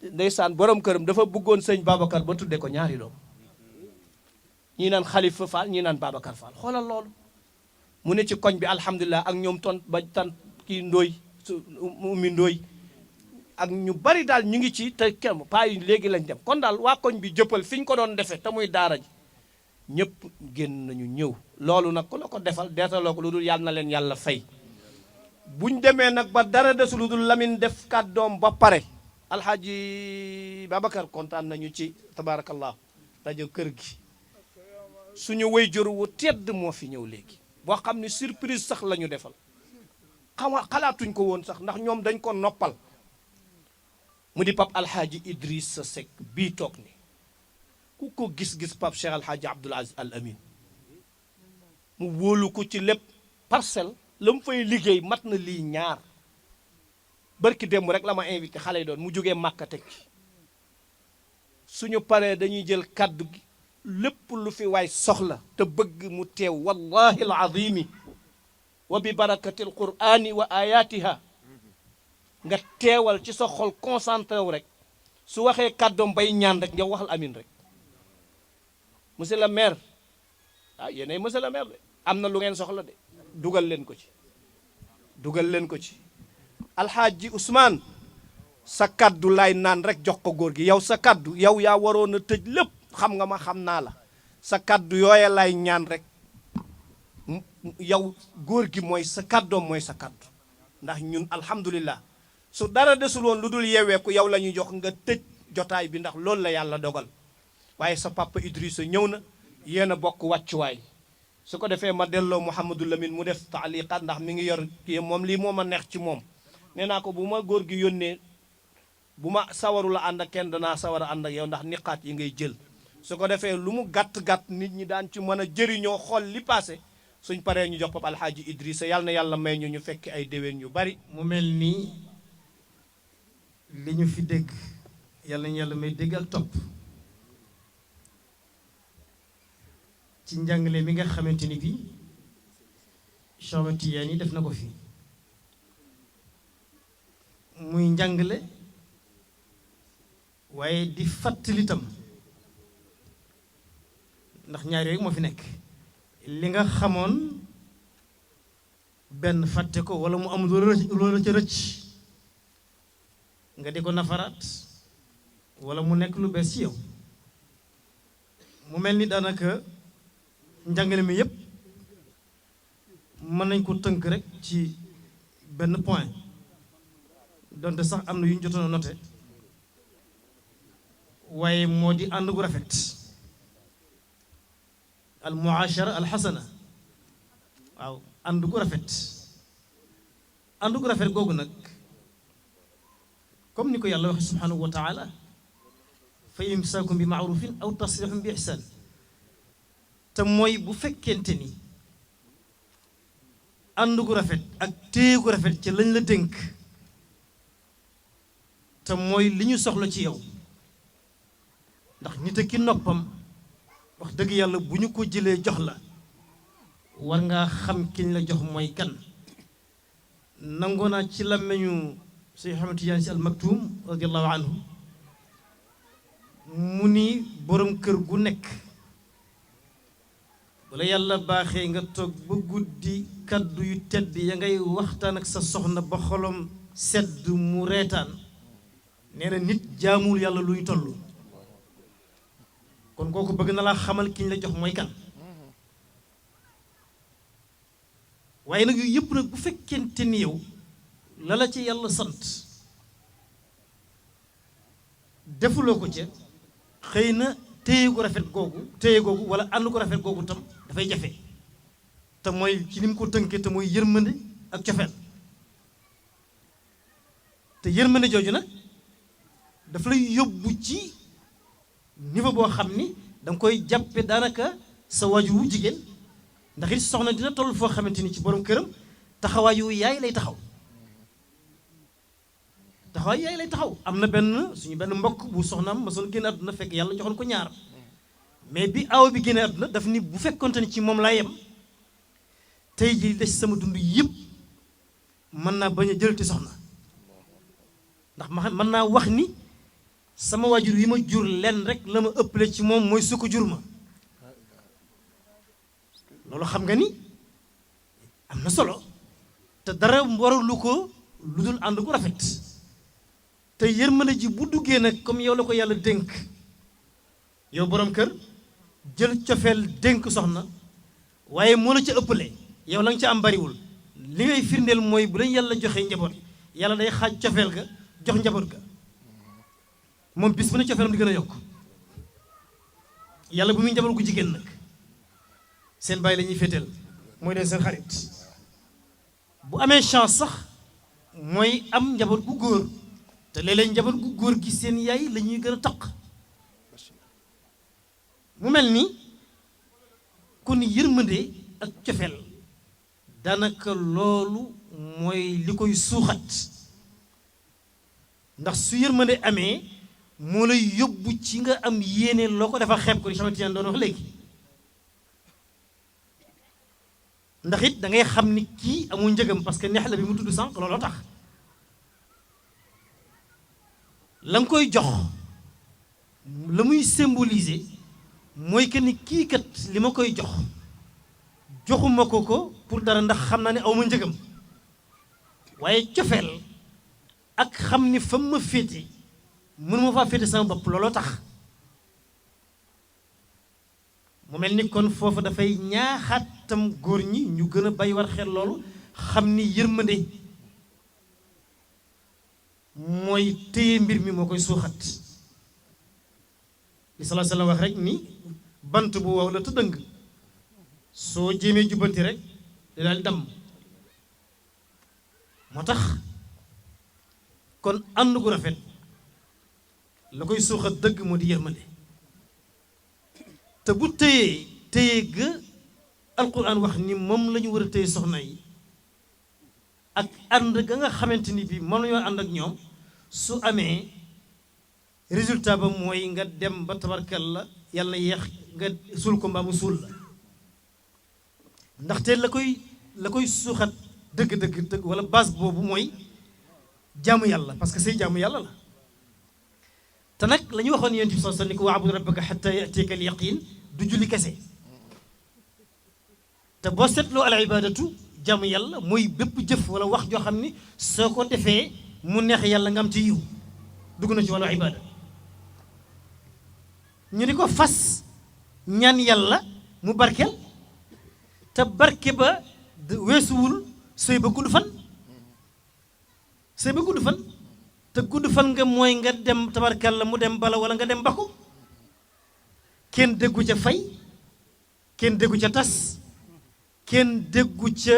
ndeysaan borom këram dafa bëggoon sëñ Babacar ba tudde ko ñaari doom ñii naan Khalifa Fall ñii naan Babacar Fall xoolal loolu mu ne ci koñ bi alhamdulilah ak ñoom tan kii ndooy ummi ndooy ak ñu bari daal ñu ngi ci te kenn paa yi léegi lañ dem kon daal waa koñ bi jëppal fi ñu ko doon defee te muy daara ji ñëpp génn nañu ñëw loolu nag ku la ko defal deetaloo ko lu dul yàlla na leen yàlla fay buñ demee nag ba dara desu lu dul Lamine def kàddoom ba pare alxaaji Babacar kontaan nañu ci tabaarakallah rajo kër gi suñu waajur wu tedd moo fi ñëw léegi boo xam ne surprise sax la ñu defal xalaatuñ ko woon sax ndax ñoom dañ ko noppal mu di Pape Alxaaji Idrissa Seck bii toog ni ku ko gis-gis Pape Cheikh Alxaaji Abdoul Aziz Al Amin mu wóolu ko ci lépp parcelle la mu fay liggéey mat na lii ñaar barki démb rek la ma invité xale yi doon mu jógee Màkka teg suñu paree dañuy jël kaddu gi lépp lu fi waay soxla te bëgg mu teew wallahi alazimi wa bi barakati alqurani wa ayatiha nga teewal ci sa xol concentré wu rek su waxee kàddoom bay ñaan rek nga waxal amin rek monsieur le maire yéenay monsieur le maire de am na lu ngeen soxla de dugal leen ko ci alxaaji Ousmane sa kaddu lay naan rek jox ko góor gi yow sa kaddu yow yaa waroon a tëj lépp xam nga ma xam naa la sa kaddu yooya lay ñaan rek yow góor gi mooy sa kaddoom mooy sa kaddu ndax ñun alhamdulillah su dara desul woon lu dul yeweeku yow la ñuy jox nga tëj jotaay bi ndax loolu la yàlla dogal waaye sa papa Idrissa ñëw na yéen a bokk wàccuwaay su ko defee ma delloo Mouhamadou Lamine mu def taaliqaat ndax mi ngi yor kii moom lii moo ma neex ci moom nee naa ko bu ma góor gi yónnee bu ma sawaru la ànd ak kenn danaa sawar a ànd ak yow ndax niqaat yi ngay jël su ko defee lu mu gàtt-gàtt nit ñi daan ci mën a jëriñoo xool li passé suñ paree ñu jox Pape Alxaaji Idrissa yàlla na yàlla may ñu fekk ay déwén yu bari mu mel nii li ñu fi dégg yàlla nañu yàlla may dégg ak topp ci njàngale mi nga xamante ni bi Cheikh Tidiane def na ko fi muy njàngale waaye di fàttali tam ndax ñaar yooyu moo fi nekk li nga xamoon benn fàtte ko wala mu am loolu ca rëcc nga di ko nafaraat wala mu nekk lu bees ci yow mu mel ni daanaka njàngale mi yépp mën nañ ko tënk rek ci benn point donte sax am na yu ñu jotoon a noté waaye moo di ànd gu rafet al muashara al xasana waaw ànd gu rafet googu nag comme ni ko yàlla waxe subhanahu wa taala fa imsaakum bi maarufin aw tasrihum bi ihsaan te mooy bu fekkente ni ànd gu rafet ak téye gu rafet ci lañ la dénk te mooy li ñu soxla ci yow ndax nit a ki noppam wax dëgg yàlla bu ñu ko jëlee jox la war ngaa xam kiñ la jox mooy kan nangoo naa ci làmmeñu Seex Ahmad Tijaan Si al Maktuum radiyallahu anhu mu ni borom kër gu nekk wala yàlla baaxee nga toog ba guddi kaddu yu tedd ya ngay waxtaan ak sa soxna ba xolom sedd mu reetaan nee na nit jaamul yàlla luy toll kon kooku bëgg na laa xamal kiñ la jox mooy kan waaye nag yooyu yëpp nag bu fekkente ni yow la la ci yàlla sant defuloo ko ca xëy na téye gu rafet googu wala ànd gu rafet googu tam dafay jafe te mooy ci ni mu ko tënkee te mooy yërmande ak cofeel te yërmande jooju nag daf lay yóbbu ci niveau boo xam ni da nga koy jàppe daanaka sa waajur wu jigéen ndax it soxna dina toll foo xamante ni ci borom këram taxawaayu yaay lay taxaw am na suñu benn mbokk bu soxnaam masoon génn àdduna fekk yàlla joxoon ko ñaar mais bi aw bi génne àdduna daf ni bu fekkonte ni ci moom laa yem tey ji des sama dund yëpp mën naa bañ a jëlati soxna ndax mën naa wax ni sama waajur yi ma jur lenn rek la ma ëppale ci moom mooy su ko jur ma loolu xam nga ni am na solo te dara waralu ko lu dul ànd gu rafet te yërmande ji bu duggee nag comme yow la ko yàlla dénk yow borom kër jël cofeel dénk soxna waaye moo la ca ëppale yow la nga ca am bariwul li ngay firndeel mooy bu lañ yàlla joxee njaboot yàlla day xaaj cofeel ga jox njaboot ga moom bis bu ne cofeelam di gën a yokk yàlla bu muy njaboot gu jigéen nag seen bàyyi la ñuy féeteel mooy leen seen xarit bu amee chance sax mooy am njaboot gu góor te léeg-léeg njaboot gu góor gi seen yaay la ñuy gën a taq mu mel ni kon yërmande ak cofeel daanaka loolu mooy li koy suuxat ndax su yërmande amee moo lay yóbbu ci nga am yéene loo ko dafa xeeb ko li Cheikh Tidiane doon wax léegi ndax it da ngay xam ni kii amul njëgam parce que neex la bi mu tudd sànq looloo tax la nga koy jox la muy symboliser mooy que ni kii kat li ma koy jox joxuma ko pour dara ndax xam naa ne aw ma njëgam waaye cofeel ak xam ni fa ma féete mënuma faa féete sama bopp looloo tax mu mel ni kon foofu dafay ñaaxaatam góor ñi ñu gën a bay war xel loolu xam ni yërmande mooy téye mbir mi moo koy suuxat li sallallahu alayhi wa sallam wax rek ni bant bu wow la te dëng soo jéemee jubbanti rek di daal damm moo tax kon ànd gu rafet la koy suuxat dëgg moo di yërmande te bu téye ga alquran wax ni moom la ñu war a téye soxna yi ak ànd ga nga xamante ni bii moom la ñu war a ànd ak ñoom su amee résultat ba mooy nga dem ba tabarkal la yàlla yeex nga suul ko mbaa mu suul la ndaxte la koy suuxat dëgg wala base boobu mooy jaamu yàlla parce que say jaamu yàlla la te nag la ñu waxoon yonent bi sallallahu alayhi wa sallam ni ko wa'bud rabbaka hatta ya'tiyaka al yaqin du julli kese te boo seetloo al ibadatu jaamu yàlla mooy bépp jëf wala wax joo xam ni soo ko defee mu neex yàlla nga am ci yiw dugg na ci wàllu ibada ñu di ko fas ñaan yàlla mu barkeel te barke ba weesuwul sëy ba gudd fan te gudd fan nga mooy nga dem tabarkal la mu dem bala wala nga dem bakku kenn déggu ca fay kenn déggu ca tas kenn déggu ca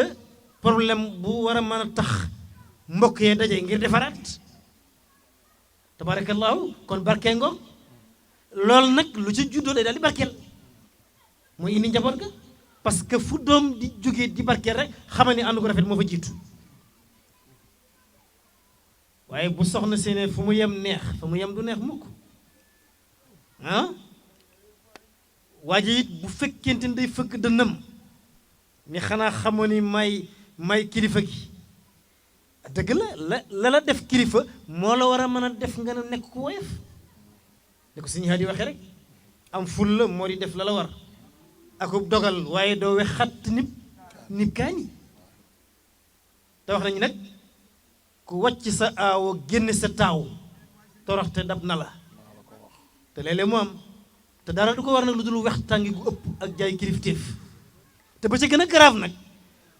problème bu war a mën a tax mbokk yee daje ngir defaraat tabarakallahu kon barkee ngoog loolu nag lu ci juddoo day daal di barkeel mooy indi njaboot ga parce que fu doom di jógee di barkeel rek xamal ni ànd gu rafet moo fa jiitu waaye bu soxna seene fu mu yem neex fu mu yem du neex mukk ah waa ji it bu fekkente ni day fëkk dënnam ni xanaa xamoo ni may kilifa gi dëgg la def kilifa moo la war a mën a def nga ne nekk ku woyof ne ko suñu di waxee rek am ful la moo di def la la war akub dogal waaye doo we xatt nib kaani te wax nañu nag ku wàcc sa aawo génne sa taaw toroxte dab na la te léeg-léeg mu am te dara du ko war nag lu dul wex tàngi gu ëpp ak jaay kilifteef te ba ca gën a grave nag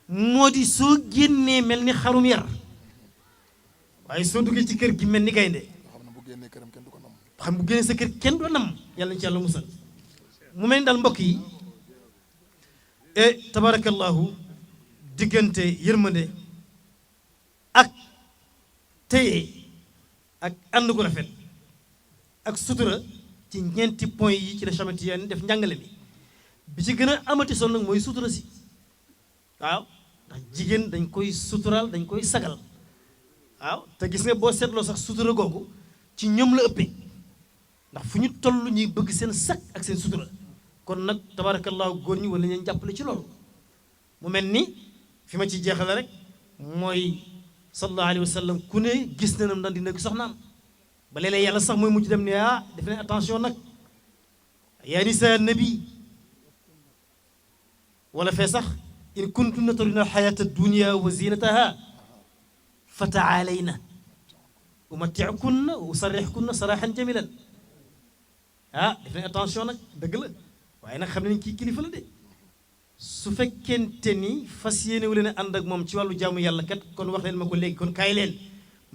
moo di soo génnee mel ni xarum yar waaye soo duggee ci kër gi mel ni gaynde xam bu génnee sa kër kenn doo nam yàlla na ci yàlla musal mu mel ni daal mbokk yi tabarakallahu diggante yërmande ak téye ak ànd gu rafet ak sutura ci ñeenti point yi ci la Cheikh Tidiane def njàngale bi ci gën a amati solo nag mooy sutura si waaw ndax jigéen dañ koy suturaal dañ koy sagal waaw te gis nga boo seetloo sax sutura googu ci ñoom la ëppee ndax fu ñu toll ñuy bëgg seen sag ak seen sutura kon nag tabarakallahu góor ñi wala ñeen jàppale ci loolu mu mel ni fi ma ci jeexale rek mooy sallallahu alayhi wa sallam ku ne gis na nam daan di nekk soxnaam ba léeg-léeg yàlla sax mooy mujj dem ne def leen attention nag yaa nisa nabi wala fee sax in kuntunna turidna alxayata dunia wa zinataha fa taalayna umatti'kunna wa usarrihkunna sarahan jamilan def leen attention nag dëgg la waaye nag xam ne kii kilifa la de su fekkente ni fas yéene wu leen ànd ak moom ci wàllu jaamu yàlla kat kon wax leen ma ko léegi kon kaay leen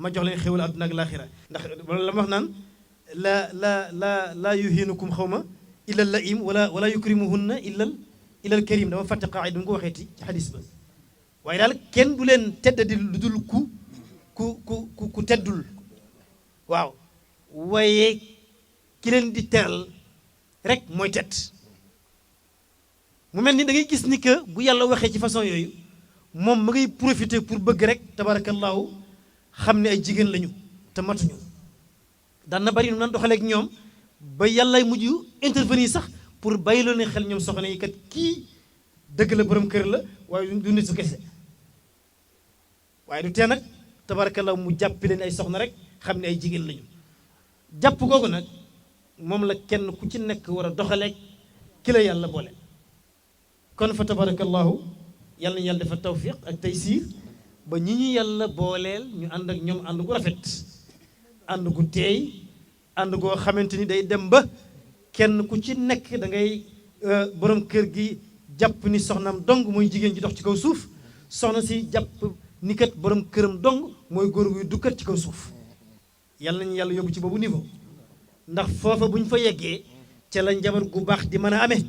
ma jox leen xéwal àdduna ak laaxira ndax la ma wax naan la yuhinukum xaw ma illa laim wala yukrimuhunna illa al karim dama fàtte qaayida du nga ko waxeeti ci xadis ba waaye daal kenn du leen teddadi lu dul ku teddul waaw waaye ki leen di teral rek mooy tedd mu mel ni da ngay gis ni que bu yàlla waxee ci façon yooyu moom ma ngay profiter pour bëgg rek tabarakallahu xam ne ay jigéen lañu te matuñu daan na bari nu naan doxaleeg ñoom ba yàlla mujj intervenir sax pour bàyyi loo ne xel ñoom soxna yi kat kii dëgg la borom kër la waaye du nit su kese waaye du tee nag tabarakallahu mu jàppi leen ay soxna rek xam ne ay jigéen lañu jàpp googu nag moom la kenn ku ci nekk war a doxaleeg ki la yàlla boole kon fa tabarakallahu yàlla na yàlla dafa tawfiq ak taysiir ba ñi ñu yàlla booleel ñu ànd ak ñoom ànd gu rafet ànd gu teey ànd goo xamante ni day dem ba kenn ku ci nekk da ngay borom kër gi jàpp ni soxnaam dong mooy jigéen ji dox ci kaw suuf soxna si jàpp ni kat borom këram dong mooy góor guy dukkat ci kaw suuf yàlla nañu yàlla yóbbu ci boobu niveau ndax foofa bu ñu fa yeggee ca la njabar gu baax di mën a amee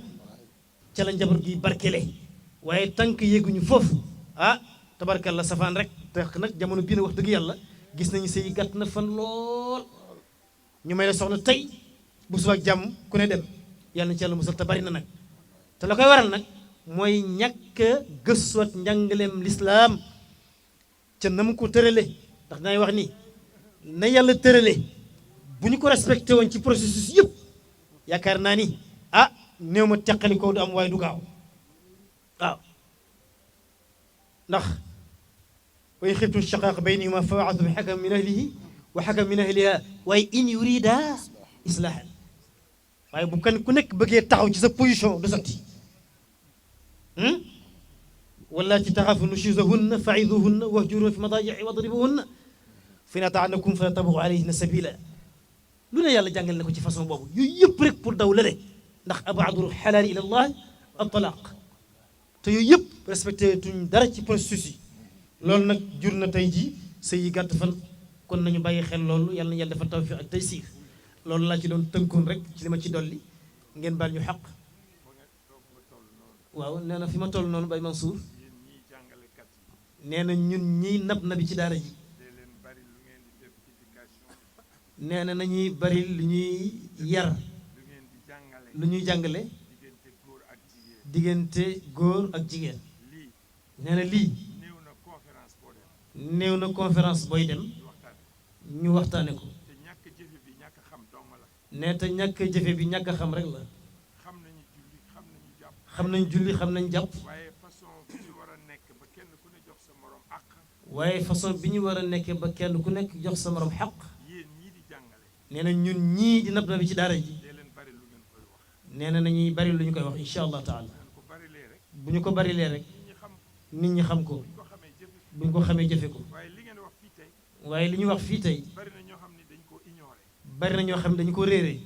ca la njabar gi barkele waaye tànk yéeguñu foofu tabarkalla safaan rek te nag jamono bii na wax dëgg yàlla gis nañu sëy gàtt na fan lool ñu may la soxna tey bu suba ak jàmm ku ne dem yàlla na ci yàlla musal te bari na nag te la koy waral nag mooy ñàkk gëstuwaat njàngaleem lislaam ca na mu ko tërale ndax dangay wax ni na yàlla tërale bu ñu ko respecté woon ci processus yëpp yaakaar naa ni néew ma teqali ko du am waaye du gaaw waaw ndax wa in xiftum shaqaaqa baynahuma fab'athu hakaman min ahlihi wa hakaman min ahliha waaye in yurida islaahan waaye bu kan ku nekk bëggee taxaw ci sa position du sotti wallaati taxaafu nushuzahunna fa'iduhunna wahjuruhunna fi madaaji'i wadribuhunna fa in ata'anakum fala tabghu alayhinna sabila lu ne yàlla jàngal na ko ci façon boobu yooyu yëpp rek pour daw lale ndax ab'adul xalaali ila allah at-talaaq te yooyu yëpp respecté tuñ dara ci processus yi loolu nag jur na tey jii sëy yi gàtt fan kon nañu bàyyi xel loolu yàlla na yàlla dafa tawfiq ak taysiir loolu laa ci doon tënkoon rek ci li ma ci dolli ngeen baal ñu xaq waaw nee na fi ma toll noonu Baye Mansour nee na ñun ñiy nab nabi ci daara ji nee na nañuy bari lu ñuy yar lu ñuy jàngale diggante góor ak jigéen nee na lii néew na conférence booy dem ñu waxtaane ko nee te ñàkk jëfe bi ñàkk xam rek la xam nañ julli xam nañ jàpp waaye façon bi ñu war a nekkee ba kenn ku nekk jox sa morom xaq nee na ñun ñii di nab na bi ci daara ji nee na nañuy bari lu ñu koy wax incha allah taala bu ñu ko barilee rek nit ñi xam ko bu ñu ko xamee jëfe ko waaye li ñu wax fii tey bari na ñoo xam ne dañu ko réeree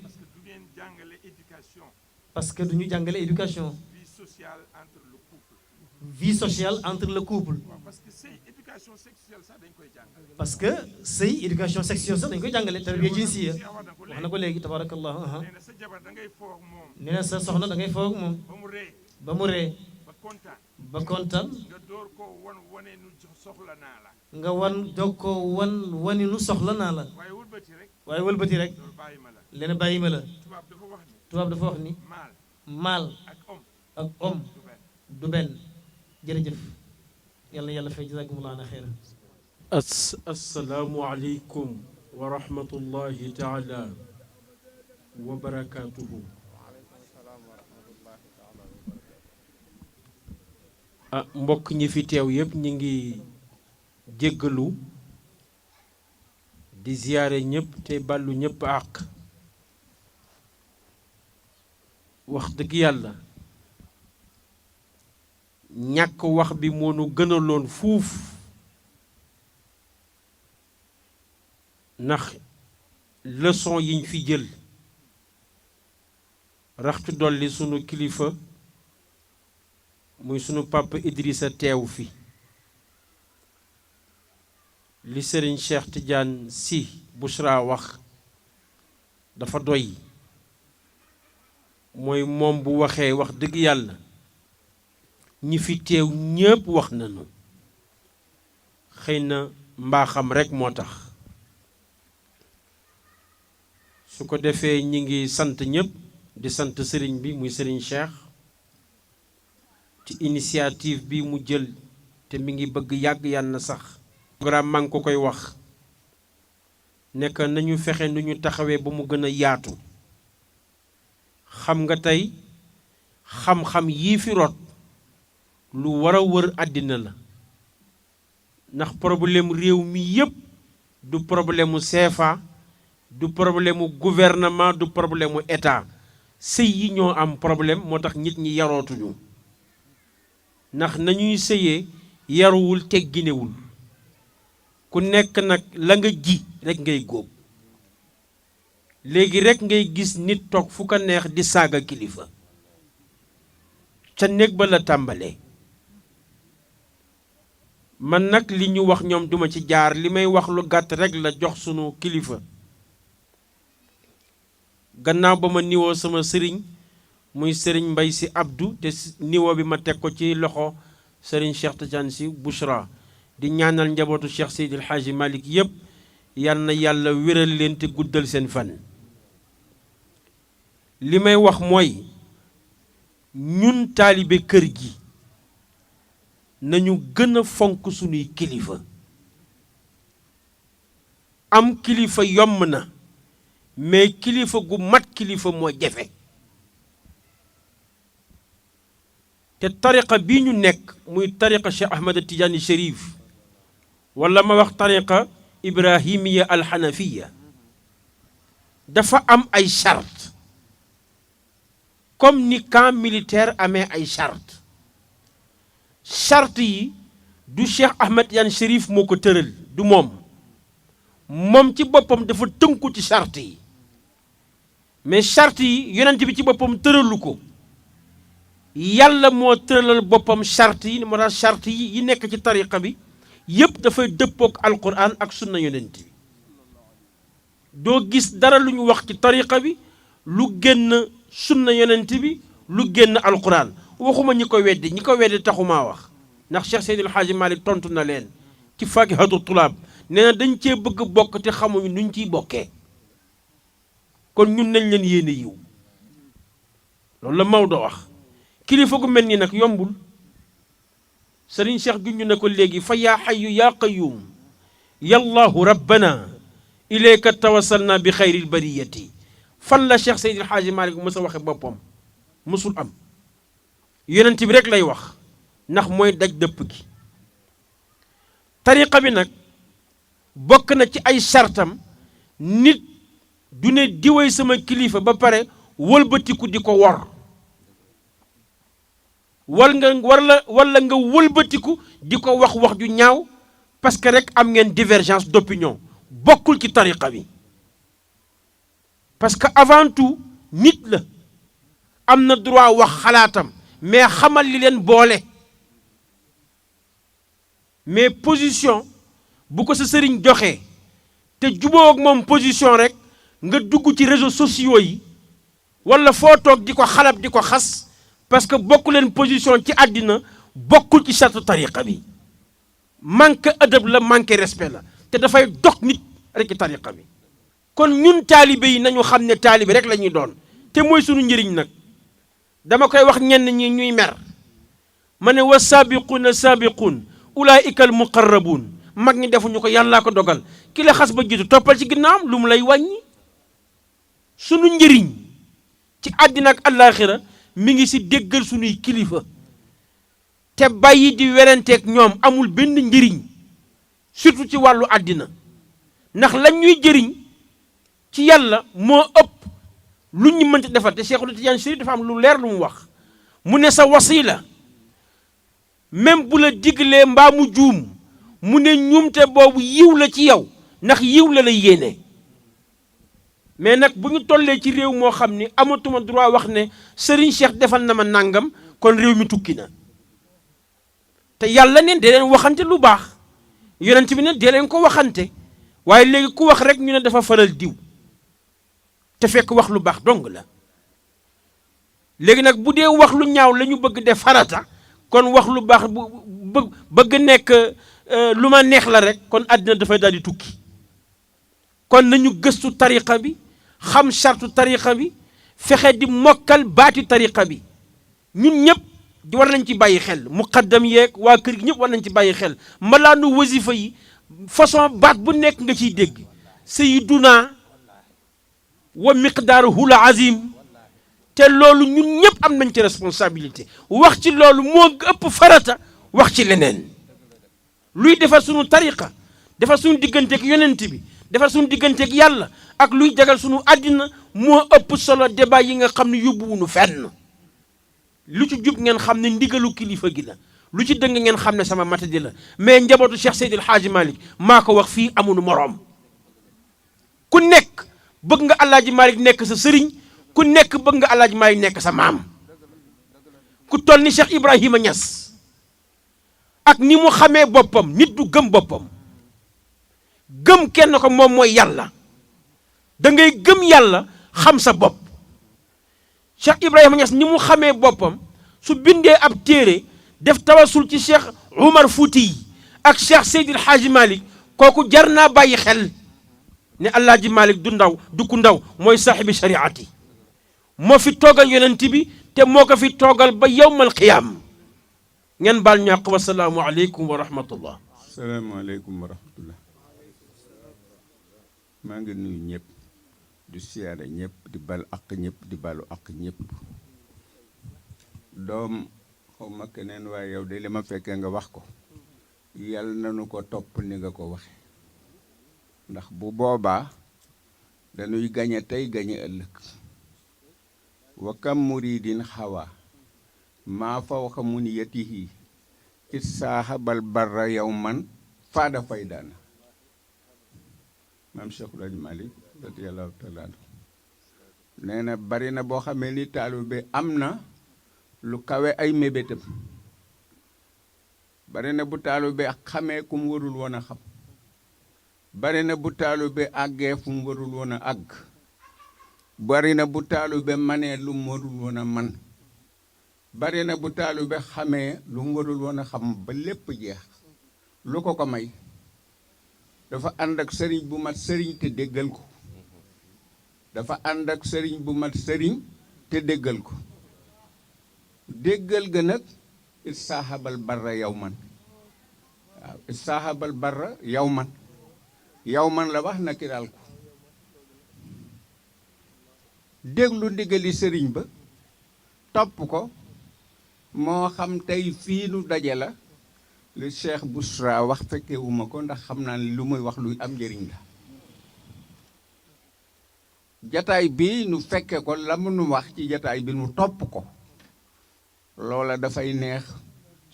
parce que du ñu jàngale éducation vie sociale entre le couple parce que sëy éducation sexuelle sax dañu koy jàngale tarbiya jinsiya wax na ko léegi tabarakallahu nee na sa soxna da ngay foo ak moom ba mu ree ba kontaan nga wan dog ko wani nu soxla naa la waaye wëlbati rek leen bàyyi ma la tubaab dafa wax ni maal ak homme du benn jërëjëf yàlla yàlla fay jazakumullahu ana xeyran assalaamu aleykum wa rahmatullahi taala wa barakaatuhu. Mbokk ñi fi teew yépp ñi ngi jéggalu di ziyaare ñëpp te bàllu ñëpp àq. wax dëgg yàlla ñàkk wax bi moo nu gënaloon fuuf ndax leçon yiñ fi jël raxtu dolli sunu kilifa muy sunu papa Idrissa teew fi li Serigne Cheikh Tidiane Sy Bouchra wax dafa doy mooy moom bu waxee wax dëgg yàlla ñi fi teew ñépp wax nañu xëy na mbaaxam rekk moo tax su ko defee ñi ngi sant ñépp di sant sëriñ bi muy sëriñ Cheikh ci initiative bi mu jël te mi ngi bëgg yàgg yàlla na sax programme maa ngi ko koy wax nekk nañu fexe nu ñu taxawee ba mu gën a yaatu xam nga tey xam-xam yii fi rot lu war a wër àddina la ndax problème réew mi yépp du problème mu CFA du problème mu gouvernement du problème mu état sëy yi ñoo am problème moo tax nit ñi yarootuñu ndax nañuy sëyee yaruwul tegginewul ku nekk nag la nga ji rekk ngay góob léegi rekk ngay gis nit toog fu ko neex di saaga kilifa ca néeg ba la tàmbalee man nag li ñu wax ñoom duma ci jaar li may wax lu gàtt rekk la jox sunu kilifa gannaaw ba ma niwoo sama sëriñ muy sëriñ Mbay Si Abdou te niwoo bi ma teg ko ci loxo sëriñ Cheikh Tidiane Sy Bouchra di ñaanal njabootu Cheikh Seydil Hadji Malick yépp yal na yàlla wéral leen te guddal seen fan li may wax mooy ñun taalibe kër gi nañu gën a fonk sunuy kilifa am kilifa yomb na mais kilifa gu mat kilifa moo jafe te tariqa bii ñu nekk muy tariqa Cheikh Ahmed Tidiane Chérif wala ma wax tariqa Ibrahimiya alxanafiya dafa am ay charte comme ni camp militaire amee ay charte charte yi du Cheikh Ahmed Tidiane Chérif moo ko tëral du moom ci boppam dafa tënku ci charte yi mais charte yi yonent bi ci boppam tëralu ko yàlla moo tëralal boppam charte yi moo tax charte yi nekk ci tariqa bi yépp dafay dëppook alquran ak sunna yonent bi doo gis dara lu ñu wax ci tariqa bi lu génn sunna yonent bi lu génn alquran waxuma ñi ko weddi taxumaa wax ndax Cheikh Seydil Hadji Malick tontu na leen ci Fakihatu Tulaab nee na dañ cee bëgg bokk te xamuñu nuñ ciy bokkee kon ñun nañ leen yéene yiw loolu la Maodo wax kilifa gu mel nii nag yombul Serigne Cheikh junj na ko léegi fa yaa xayu yaa qayuum yallahu rabbana ilayka tawassalna bi xayril bariyati fan la Cheikh Seydil Hadji Malick mës a waxe boppam mësul am yonent bi rek lay wax ndax mooy daj dëpp gi tariqa bi nag bokk na ci ay sartam nit du ne diwee sama kilifa ba pare wëlbatiku di ko wor wala nga wëlbatiku di ko wax ju ñaaw parce que rek am ngeen divergence d'opinion bokkul ci tariqa bi parce que avant tout nit la am na droit wax xalaatam mais xamal li leen boole mais position bu ko sa sëriñ joxee te juboo ak moom position rek nga dugg ci réseaux sociaux yi wala foo toog di ko xalab di ko xas parce que bokku leen position ci àddina bokkul ci sartu tariqa bi manque adab la manque respect la te dafay dog nit rek ci tariqa bi kon ñun taalibe yi nañu xam ne taalibe rek la ñuy doon te mooy sunu njëriñ nag dama koy wax ñenn ñi ñuy mer ma ne wa saabiquuna saabiquun ulaika al muqarrabuun mag ñi defuñu ko yàllaa ko dogal ki la xas ba jiitu toppal ci ginnaawam lu mu lay wàññi sunu njëriñ ci àddina ak àllaaxira mi ngi si déggal sunuy kilifa te bàyyi di werenteeg ñoom amul benn njëriñ surtout ci wàllu àddina ndax lañ ñuy jëriñ ci yàlla moo ëpp lu ñu mënti defar te Cheikhul Tidiane Chérif dafa am lu leer lu mu wax mu ne sa wasila même bu la diglee mbaa mu juum mu ne ñuumte boobu yiw la ci yow ndax yiw la lay yéene mais nag bu ñu tollee ci réew moo xam ni amatuma droit wax ne Serigne Cheikh defal na ma nàngam kon réew mi tukki na te yàlla neen dee leen waxante lu baax yonent bi ne dee leen ko waxante waaye léegi ku wax rek ñu ne dafa faral diw te fekk wax lu baax dong la léegi nag bu dee wax lu ñaaw la ñu bëgg def farata kon wax lu baax bu bëgg nekk lu ma neex la rek kon àddina dafay daal di tukki kon nañu gëstu tariqa bi xam chartu tariqa bi fexe di mokkal baati tariqa bi ñun ñëpp war nañ ci bàyyi xel muqaddam yeeg waa kër gi ñëpp war nañ ci bàyyi xel malaanu wasifa yi façon baat bu nekk nga ciy dégg sayyiduna wa miqdaaruhu l azim te loolu ñun ñëpp am nañ ci responsabilité wax ci loolu moo ëpp farata wax ci leneen luy defar sunu tariqa defar sunu digganteeg yonent bi defar sunu digganteeg yàlla ak luy jagal sunu àddina moo ëpp solo débat yi nga xam ne yóbbuwunu fenn lu ci jub ngeen xam ne ndigalu kilifa gi la lu ci dëng ngeen xam ne sama matadi la mais njabootu Cheikh Seydil Hadji Malick maa ko wax fii amunu moroom ku nekk bëgg nga Alaaji Malick nekk sa sëriñ ku nekk bëgg nga Alaaji Malick nekk sa maam ku toll ni Cheikh Ibrahima Niass ak ni mu xamee boppam nit du gëm boppam gëm kenn ko moom mooy yàlla da ngay gëm yàlla xam sa bopp Cheikh Ibrahima Niass ni mu xamee boppam su bindee ab téere def tawasul ci Cheikh Oumar Fouti ak Cheikh Seydil Hadji Malick kooku jar naa bàyyi xel ne Alaaji Malick du ndaw du ku ndaw mooy saaxibi shariati moo fi toogal yonent bi te moo ko fi toogal ba yawmal qiyaam ngeen baal ñàq wasalaamu aleykum wa rahmatullah. salaamaaleykum wa rahmatullah. maa ngi nuyu ñëpp di siyaare ñëpp di bal ak ñëpp di balu ak ñëpp doom xaw ma keneen waaye yow de li ma fekkee nga wax ko yàlla nanu ko topp ni nga ko waxe ndax bu boobaa dañuy gañe tey gañe ëllëg wa kam muridin xawa maa fawqa muniyatihi issaahabal barra yawman faada faydaana maam Cheikh Hadji Malick radiyallahu taala nee na bari na boo xamee ni taalibe am na lu kawe ay mébétam bari na bu taalibe xamee ku mu warul woon a xam bari na bu taalibe àggee fu mu warul woon a àgg bari na bu taalibe manee lu mu warul woon a man bari na bu taalibe xamee lu mu warul woon a xam ba lépp jeex lu ko ko may dafa ànd ak sëriñ bu mat sëriñ te déggal ko dafa ànd ak sëriñ bu mat sëriñ te déggal ko déggal ga nag istaahabal barra yow man waaw istaahabal barra yow man la wax na kiral ko déglu ndigali sëriñ ba topp ko moo xam tey fii nu daje la li Cheikh Bousra wax fekkewuma ko ndax xam naa ne lu muy wax luy am njëriñ la jataay bi nu fekke ko la mu nu wax ci jataay bi nu topp ko loola dafay neex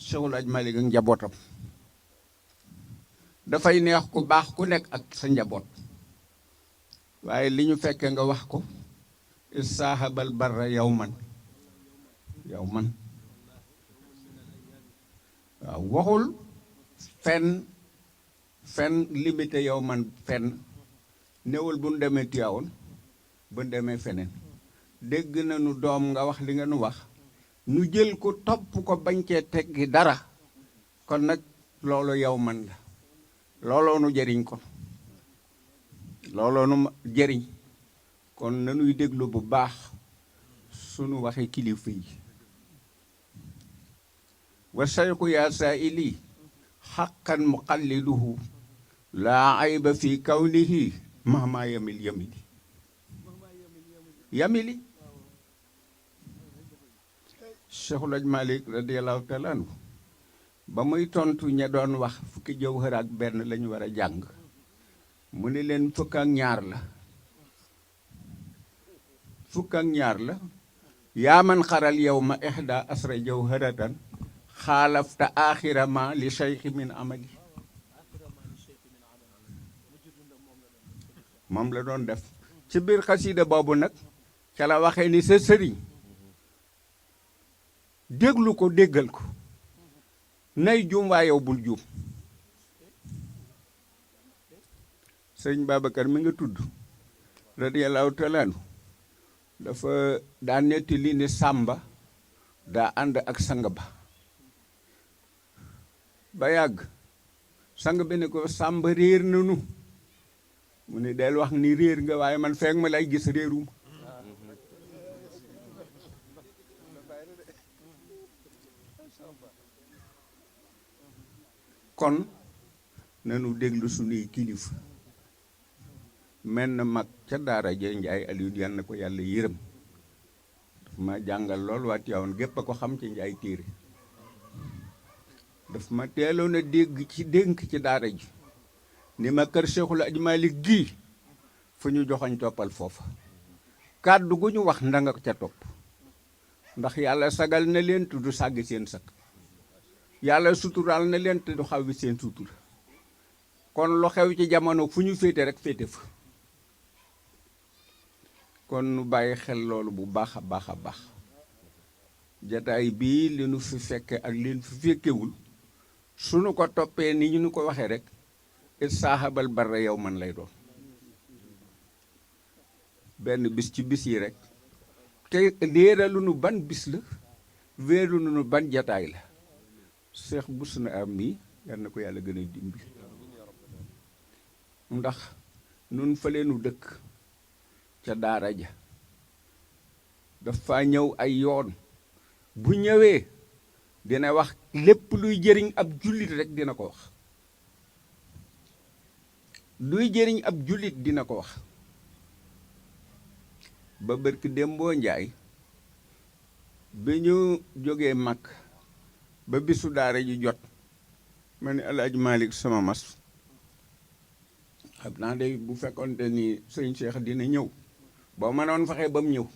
Cheikhul Hadj Malick ak njabootam dafay neex ku baax ku nekk ak sa njaboot waaye li ñu fekke nga wax ko istaahabal barra yow man waaw waxul fen limité yow man fenn néewul bu nu demee Tiwaawan bu nu demee feneen dégg na nu doom nga wax li nga nu wax nu jël ko topp ko bañ cee teggi dara kon nag loolu yow man la looloo nu jëriñ kon looloo nu jëriñ kon nanuy déglu bu baax sunu waxe kilifa yi wa sayku yaa saa'ili xaqan muqalliduhu laa ayba fi kawnihi mahma yamili Cheikhul Hadj Malick radiyallahu taala anhu ba muy tontu ña doon wax fukki jawhar ak benn lañu war a jàng mu ni leen fukk ak ñaar la yaa man xaral yow ma ihda asra jawharatan xaalafta axira ma li cheikhi min amali moom la doon def ci biir xasida boobu nag ca la waxee ni sa sëriñ déglu ko déggal ko nay juum waa yow bul juum sëñ Babacar mi nga tudd radiyallahu taala anhu dafa daa netti li ni Sàmba daa ànd ak sang ba yàgg sang bi ne ko Sàmba réer nanu mu ne del wax ni réer nga waaye man feeg ma lay gis réeruma kon nanu déglu sunuy kilifa mel na mag ca daara ja Njaay Aliou yal na ko yàlla yërëm daf ma jàngal lool waa Tiwaawan gépp a ko xam ci Njaay téere daf ma teeloon a dénk ci daara ji ni ma kër Cheikhul Hadj Malick gii fu ñu joxoñ toppal foofa kàddu gu ñu wax ndanga ca topp ndax yàlla sagal na leen te du sàgg seen sag yàlla suturaal na leen te du xaw bi seen sutura kon lu xew ci jamono fu ñu féete rek féete fa kon nu bàyyi xel loolu bu baax a baax a baax jataay bii li nu fi fekke ak li nu fi fekkewul sunu ko toppee ni ñu ko waxee rek it saaxabal barra yow man lay doon benn bis ci bis yi rek te léeralu nu ban bis la wéeru nu ban jataay la Cheikh Bousra am mi yal na ko yàlla gën a dimbi ndax nun fële nu dëkk ca daara ja dafa ñëw ay yoon bu ñëwee dina wax lépp luy jëriñ ab jullit rek dina ko wax luy jëriñ ab jullit dina ko wax ba bërki Dembo Njaay bi ñu jógee mag ba bisu daara ji jot ma ne El Hadj Malick sama mas xam naa de bu fekkonte ni sëñ Cheikh dina ñëw boo mënoon fexe ba mu ñëw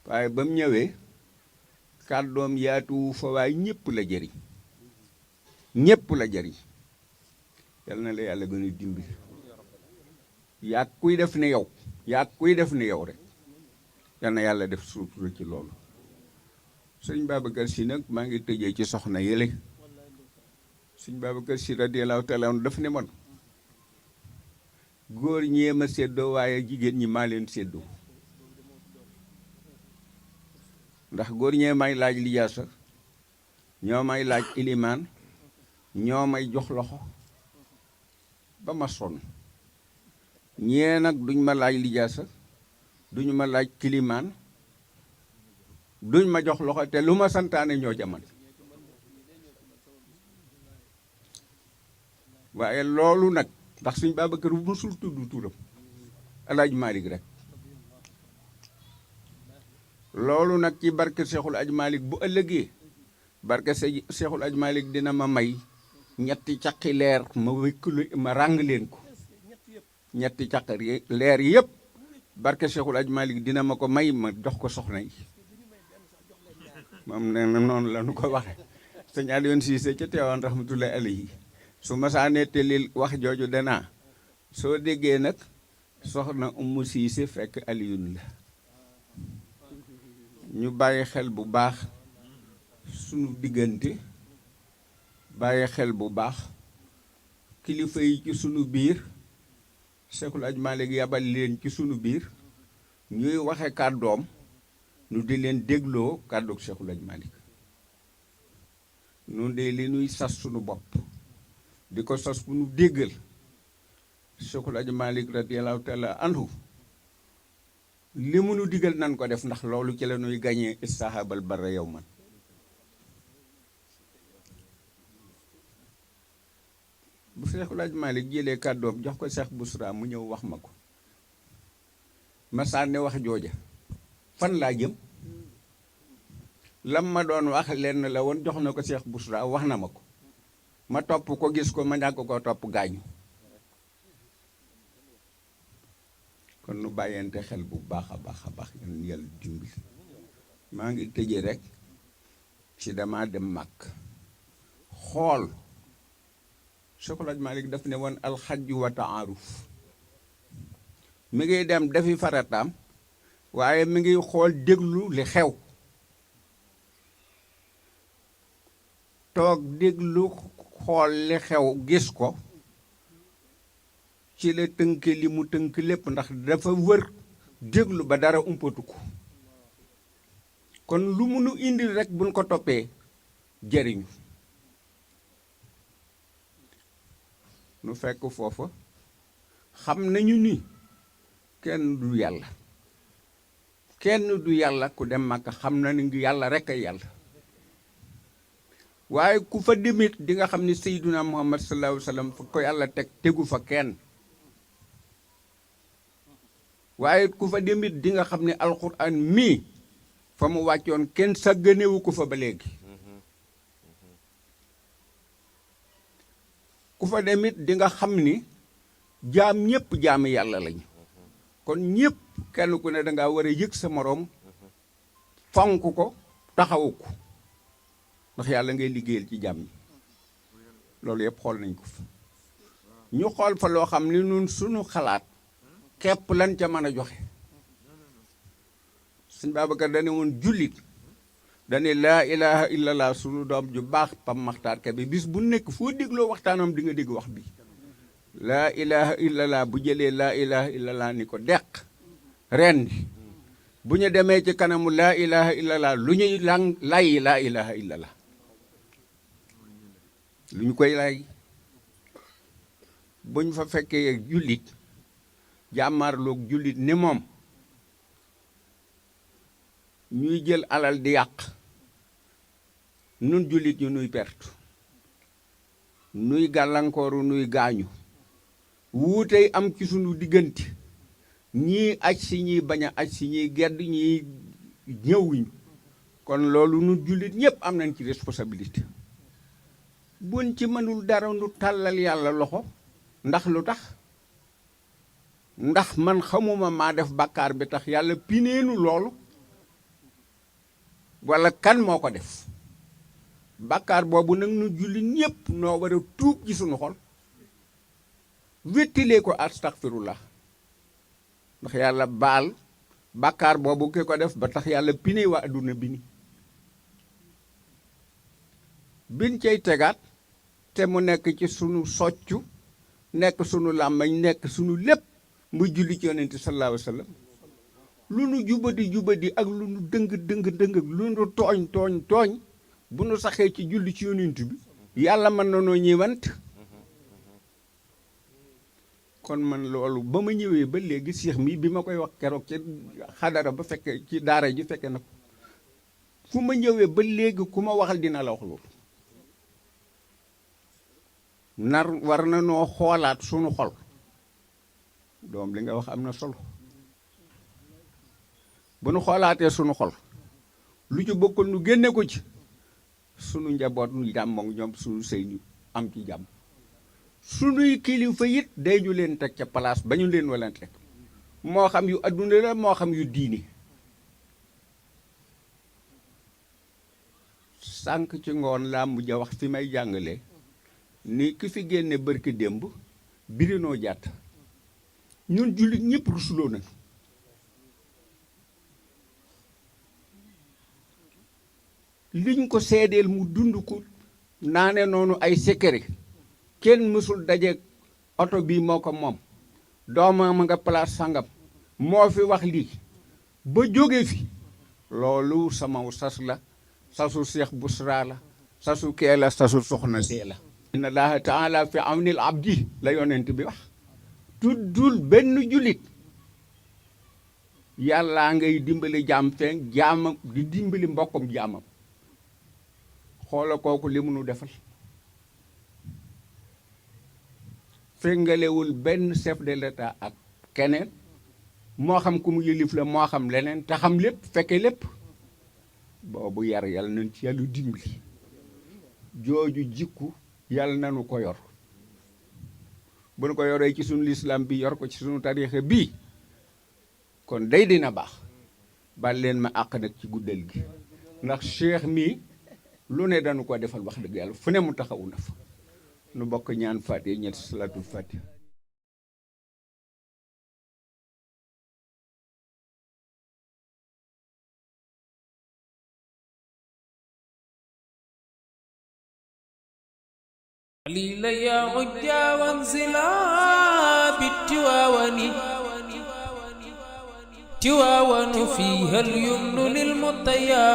waaye ba mu ñëwee kàddoom yaatu fa waaye ñëpp la jëriñ yal na la yàlla gën a dimbali yaag kuy def ne yow rek yal na yàlla def sutura ci loolu sëñ Babacar Si nag maa ngi tëjee ci soxna yële sëñ Babacar Si radiyallahu taala anhu daf ne man góor ñee ma séddoo waaye jigéen ñi maa leen séddoo ndax góor ñee may laaj lijaasa ñoo may laaj ilimaan ñoo may jox loxo ba ma sonn ñee nag duñ ma laaj lijaasa duñ ma laaj kilimaan duñ ma jox loxo te lu ma santaane ñoo jaman waaye loolu nag ndax suñ Babacar bu musul tudd turam Alaaji Malick rek loolu nag ci barke Cheikhul Aj Malick bu ëllëgee barke Cheikhul Aj Malick dina ma may ñetti caqi leer ma wékklu ma ràng leen ko ñetti caqi leer yëpp barke Cheikhul Aj Malick dina ma ko may ma jox ko soxna yi moom nee na noonu la nu ko waxe sëñ Alioune Cissé ca teewaan rahmatullahi alayhi su ma saa nettalil wax jooju danaa soo déggee nag soxna Umu Cissé fekk Alioune la ñu bàyyi xel bu baax sunu diggante bàyyi xel bu baax kilifa yi ci sunu biir Cheikhul Aj Malick yabal leen ci sunu biir ñuy waxe kàddoom nu di leen dégloo kàddoog Cheikhul Aj Malick nu de li nuy sas sunu bopp di ko sas bu nu déggal Cheikhul Aj Malick radiyallahu taala anhu li mu nu digal nan ko def ndax loolu ci la nuy gañee istahabal barra yow man bu Cheikhul Aj Malick jëlee kàddoom jox ko Cheikh Bousra mu ñëw wax ma ko ma sànni wax jooja fan laa jëm lam ma doon wax lenn la woon jox na ko Cheikh Bousra wax na ma ko ma topp ko gis ko ma ñàkk ko topp gaañu kon nu bàyyente xel bu baax a baax yan yàlla dimbali maa ngi tëje rek ci dama dem màkk xool Cheikhul Aj Malick daf ne woon alxajju wa taaruf mi ngi dem dafi farataam waaye mi ngi xool déglu li xew toog déglu xool li xew gis ko ci la tënk li mu tënk lépp ndax dafa wër déglu ba dara umpatu ko kon lu mu nu indil rek buñ ko toppee jëriñu nu fekk foofa xam nañu ni kenn du yàlla ku dem Makka xam na ni yàlla rek ay yàlla waaye ku fa demit di nga xam ni Seyduna Muhammad sallallahu alayhi wa sallam fu ko yàlla teg tegu fa kenn waaye ku fa demit di nga xam ne alquran mii fa mu wàccoon kenn sàgganewu ko fa ba léegi ku fa demit di nga xam ni jaam ñépp jaami yàlla lañu kon ñépp kenn ku ne danga war a yëg sa moroom fonk ko taxawu ko ndax yàlla ngay liggéeyal ci jaam ñi loolu yëpp xool nañ ko fa ñu xool fa loo xam ni nun sunu xalaat képp lan ca mën a joxe sëñ Babacar dane woon jullit dane laa ilaha illallah sunu doom ju baax Pam Maxtaar Kebe bis bu nekk foo dégloo waxtaanam di nga dégg wax bi laa ilaha illallah bu jëlee laa ilaha illallah ni ko deq ren bu ñu demee ci kanamu laa ilaha illallah lu ñuy lay laa ilaha illallah lu ñu koy lay bu ñu fa fekkee jullit jàmmarloog jullit ni moom ñuy jël alal di yàq nun jullit ñu nuy perte nuy gàllankooru nuy gaañu wuutey am ci sunu diggante ñii aj si ñii bañ a aj si ñii gedd ñii ñëwuñ kon loolu nun jullit ñépp am nañ ci responsabilité buñ ci mënul dara nu tàllal yàlla loxo ndax lu tax ndax man xamuma maa def bàkkaar bi tax yàlla pineenu loolu walla kan moo ko def bàkkaar boobu nag nu jullit ñépp noo war a tuub ci sunu xol wettilee ko astaghfirullah ndax yàlla baal bàkkaar boobu ki ko def ba tax yàlla pine waa adduna bi ni bin cay tegaat te mu nekk ci sunu soccu nekk sunu làmmañ nekk sunu lépp muy julli ci yonent sallallahu alayhi wa sallam lu nu jubadi ak lu nu dëng lu nu tooñ bu nu saxee ci julli ci yonent bi yàlla mën na noo ñëwant kon man loolu ba ma ñëwee ba léegi Cheikh mi bi ma koy wax keroog ci xadara ba fekke ci daara ji fekke na ko fu ma ñëwee ba léegi ku ma waxal dina la wax loolu war na noo xoolaat sunu xol doom li nga wax am na solo bu nu xoolaatee sunu xol lu ci bokkul nu génne ko ci sunu njaboot nu jàmm ak ñoom sunu sëy ñu am ci jàmm sunuy kilifa it day ñu leen teg ca place ba ñu leen walante moo xam yu adduna la moo xam yu diini sànq ci ngoon laa mujj a wax fi may jàngale ni ki fi génne bërki démb birinoo jàtt ñun jullit ñëpp rusuloo nañ liñ ko seedeel mu dund ko naane noonu ay secret kenn mësul daje oto bii moo ko moom doomam nga place sangam moo fi wax lii ba jóge fi loolu sama sas la sasu Cheikh Bousra la sasu kee la sasu soxna see la inna allaha taala fi awnil abdi la yonent bi wax tuddul benn jullit yàlla ngay dimbali jaam feeñ jaamam di dimbali mbokkum jaamam xoola kooku li mu nu defal fengalewul benn chef de l'état ak keneen moo xam ku mu yëlif la moo xam leneen te xam lépp fekke lépp boobu yar yàlla nañ ci yàlla dimbali jooju jikku yàlla nanu ko yor bu nu ko yoree ci sunu lislaam bi yor ko ci sunu tariixa bii kon day dina baax bal leen ma àq nag ci guddal gi ndax cheikh mi lu ne dañu ko defal wax dëgg yàlla fu ne mu taxawu na fa nu bokk ñaan fatiha ñetti salaatul fatiha قليل يا عجا وانزلا بالتواون تواون فيها اليمن للمطيابد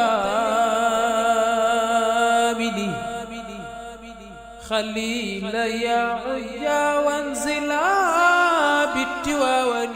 خليل يا عجا وانزلا بالتواون